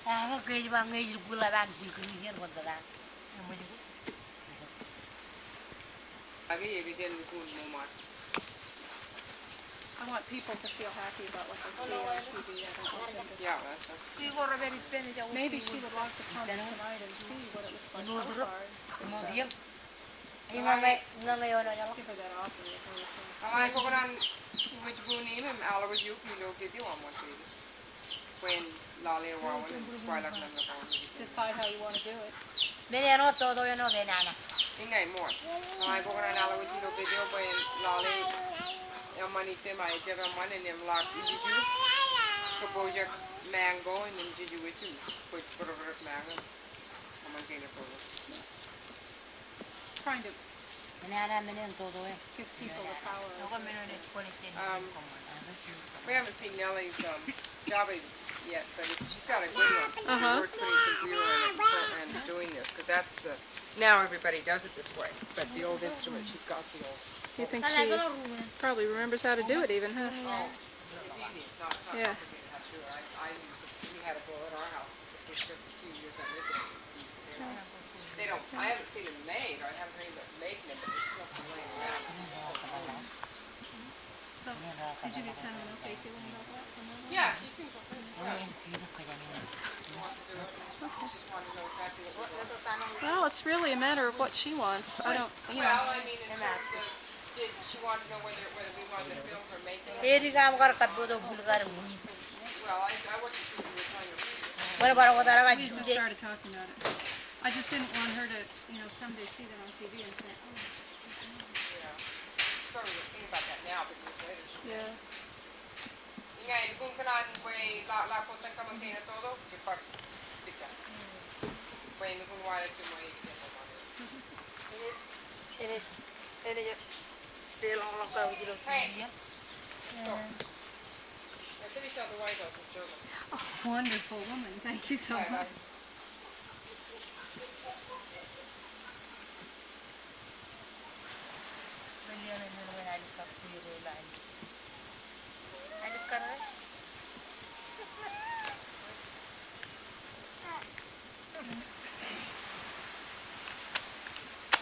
Ah, kaya ba ngayon gula ran di ko niyan ko daga. Mo jadi. Lagi bigyan ko mo mat. I want people to feel happy about what they see on TV. I don't want them to. Yeah, that's Di ko ra very pen ja. Maybe she would like to come tonight and see what it looks like so far. Mo diyan. Ay mama ngayon na Give her that offer. Ang ko kan which buni me ala with you kilo video on what you. When lale wa wala na na ko. Decide how you want to do it. Bene no todo yo no de nada. Ingay mo. Ang ko kan ala with kilo video when lale yung manite mai jeba man and yung lock diju. Kapojak mango and then diju with you. Put product mango. Kaman kina ko. Trying to Nada menen todo eh. give people the power. No ko menen es con este. We haven't seen Nellie's job yet, but she's got a good one. Uh-huh. We're putting some viewer in it and doing this because that's the now everybody does it this way. But the old instrument, she's got the old. Do you think she probably remembers how to do it even, huh? It's easy. It's not Yeah. complicated. That's true. I used it. We had a bowl at our house for a few years I lived there. They don't. I haven't seen them made. Or I haven't heard anybody making them, but there's still some laying around. So, did you get kind of an okay feeling about that? Yeah, she seems okay. Yeah. She wants to do it. Just want to know exactly what. Well, it's really a matter of what she wants. I don't, you know. Well, I mean, in terms of, did she want to know whether we wanted to film her making it? Eri kam kar kadbo bulgar muni. Well, I wasn't sure you were telling her reason. Bara bara wadara ga We just jinde. started talking about it. I just didn't want her to, you know, someday see that on TV and say, oh, Yeah. Sorry to think about that now, but years later. yeah. Ingay, kung kanan way lakot ng kamangkay na todo, kapag tika. Way kung wala siya mo higit sa mga. Eri de long long ka ujiro. Hey. I finished out the White House with Joseph. Wonderful woman. Thank you so Bye, much. bye. Belian ni mo na ka piro lan. Aduk kar.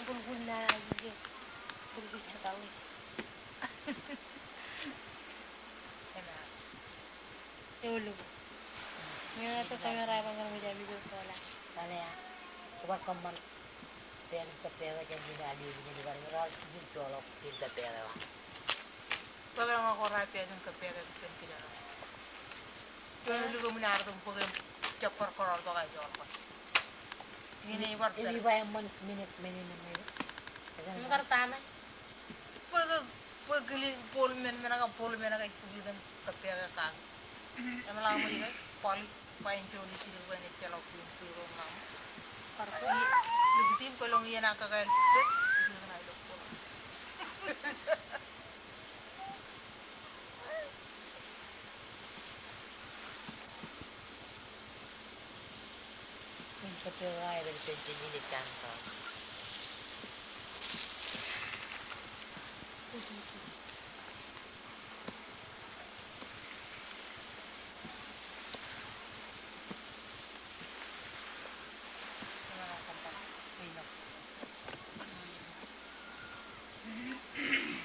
Bulbul na lagi. Bulbul sa tawi. Kena. Eulu. Ngayon ito kamera bang kami dami video ko wala. Kala ya. Coba kaman pen ka pera jadi ali jadi bar meral di tolok di ka pera. Baga nga ko rapi ang ka pera pen kila. Jono lugo minar dum pogem chopper koror to kay jor ko. Ini war Ibi ba yung minute na may? Ang kartana? pagli pol men ka kubi dan kapya ka kang. Emala mo diga pol pain joni sini ko ne chalo puro nam. Parto lugitim ko long iya nakakail. Ito na ilo ko. Kapilay dari penjini di kantor.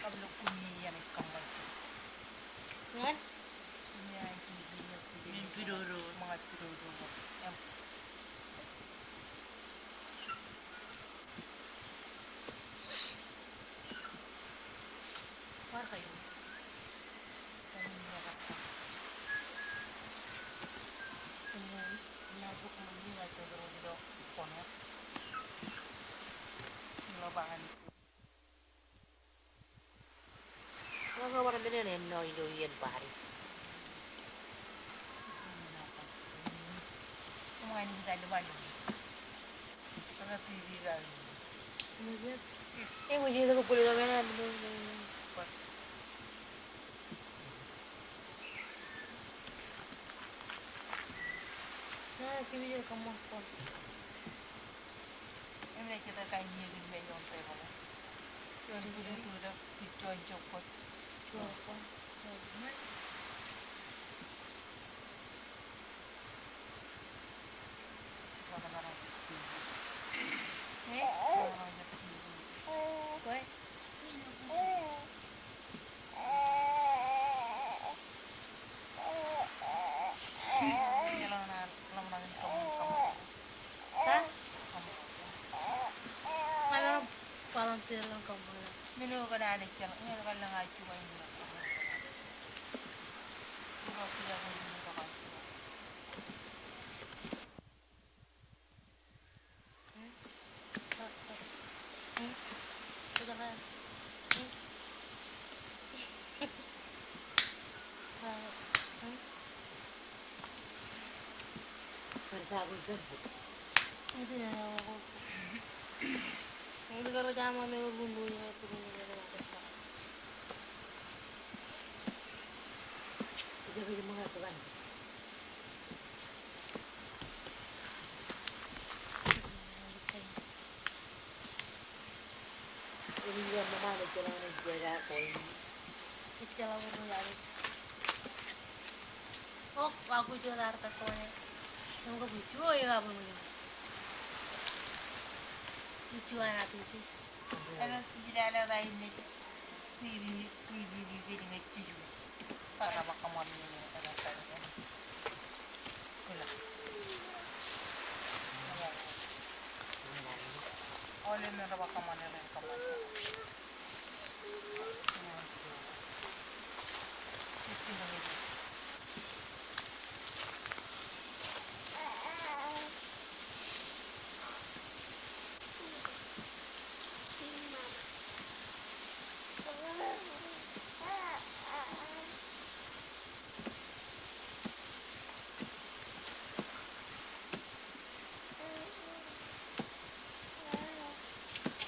Kablo kumi yan kamay. Yan? Yan pidoro mga pidoro. Yan Wala kayo. Ayan, nabuk mo nila ito dito kono. Labangan. Mga warang binili no yung yan pari. Mga ini kita lumayo. Para TV ka. Muझे तो police वाले ने कि भी कम कम Emre kita kain ni gin be yon te ko. Yon gulu tu da piton chokot. Mana-mana. Quay. Hah? Mana parang lang kamu. Minu ka na ni chang, ngel ka lang ay chuwa ni. Ko sila ko ni ka ka. Sudah kan? Bersabar berbuk. Itu yang aku. Ini kalau jama memang bumbunya turun dari atas. Kita pergi mengatakan. Ini dia mama ada jalan jaga koin. Itu jalan berjalan. Oh, aku jual harta koin. Yang kau bucu ya apa ni? Bucu anak itu. Ano jidala dai ni. Pibi ni chiju. Para makamon ni ada kan. Kula. Ole na ra makamon ni kamon.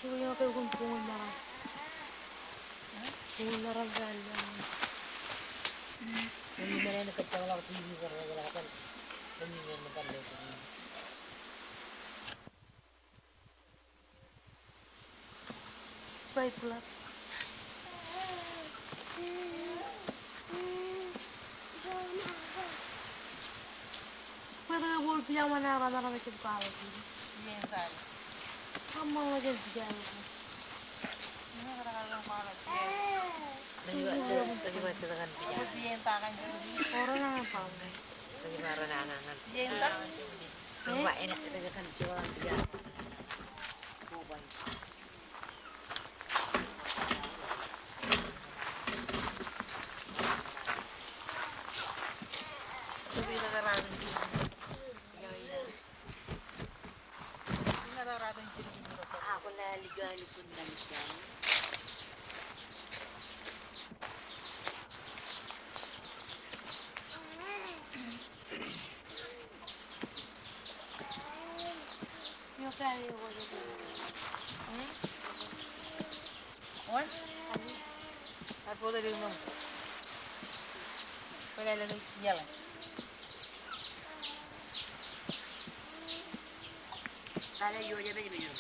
Yung kayo kung pumunta. Pumunta rin kaya. Hindi mo rin nakatawala ko TV ko rin nagalakan. Hindi mo rin nakalito ko. Bye pula. Pwede ka bol pijama na rana-rana sa pao. Bien sal. Kamu mau jadi pijama. Ini kadang-kadang malas. Tadi baca dengan pijama. Bien tangan jadi. Orang yang pao. Lagi marah nangan. Bien tak? Rumah enak kita kan jualan dia. Tapi dah Yo creo que voy a Wan? Apa tadi ngomong? Pada lagi jalan. Ada yo je baju baju.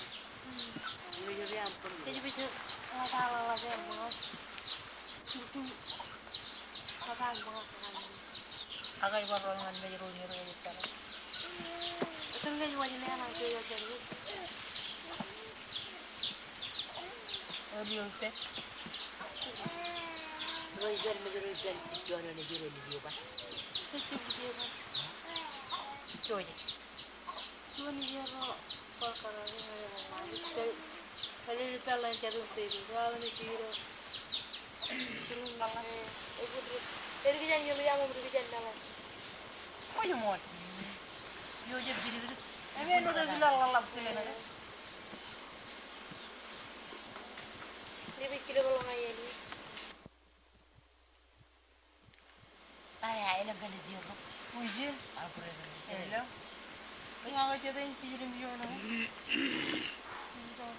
Baju baju ampun. jadi bisa salah lagi banget. Itu apa banget kan. Agak ibar orang baju runyur baju sekarang. Itu nggak juga jadi anak dia jadi. Lebih oke. Roizer mejeruizer tujuan ada di dia pak. Itu dia kan. Coy. Cuma dia ro perkara ini ada kali kita lancar untuk kalau ni kira turun malah ibu dari kerja yang lu yang mau kerja dalam Kau je mau. Yo je jadi gitu. Emang udah gila lalap sih kan? dia pikir kalau nggak ini Tanya enak kan dia ro. Ujin. Aku rela. Hello. Ini agak jadi yang cium cium orang.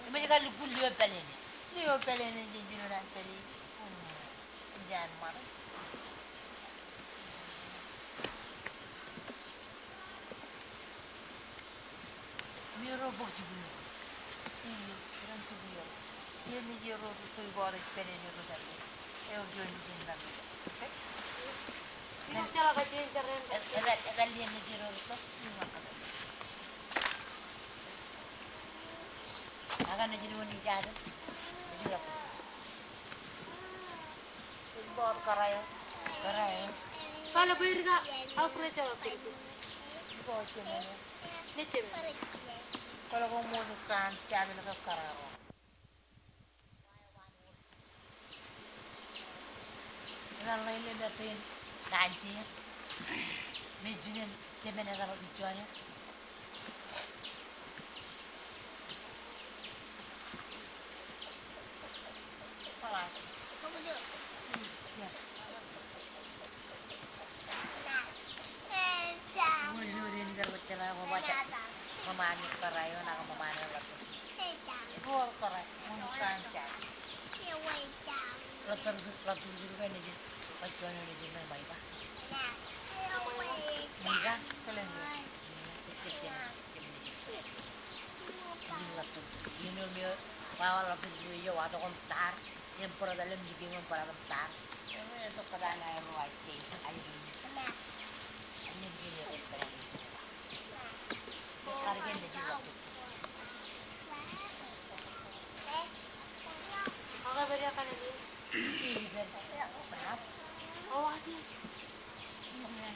Ini kan lupul dia pelin. Dia pelin ni cium orang pelin. Jangan marah. Miro bocah dulu. Iya, orang tu dia. Dia ni dia ro tu ibarat pelin dia tu tadi. Jual ni jinak. Okay? ini secara kecil cara Kalian ni dia ro tu. Akan jadi wanita ada. Jadi apa? Ibar karaya. Karaya. kalau bayar tak aku kerja waktu itu Ibar cina ni. ni cewek Kalau kau mau nukan, siapa nak karaya? Orang lain ni datin nanti. Mejunin cemana kalau dijualnya. Malah. Kamu duduk. Ya. Nah, Mulu dia ni kalau cela membaca. Memani karaya nak memani lagi. Dua karaya, menukan cak. Latar dulu kan ni, pacuan ni jadi baik pak. Mega, kalian ni. Ini latar. Ini dia bawal latar dulu ya, waktu kontar. Yang pernah dalam juga yang pernah kontar. Ini tu kadang ada yang wajib. Ini gini kontar. Harga ni juga. aku bayar kan ini Ini berapa? oh ada Ini yang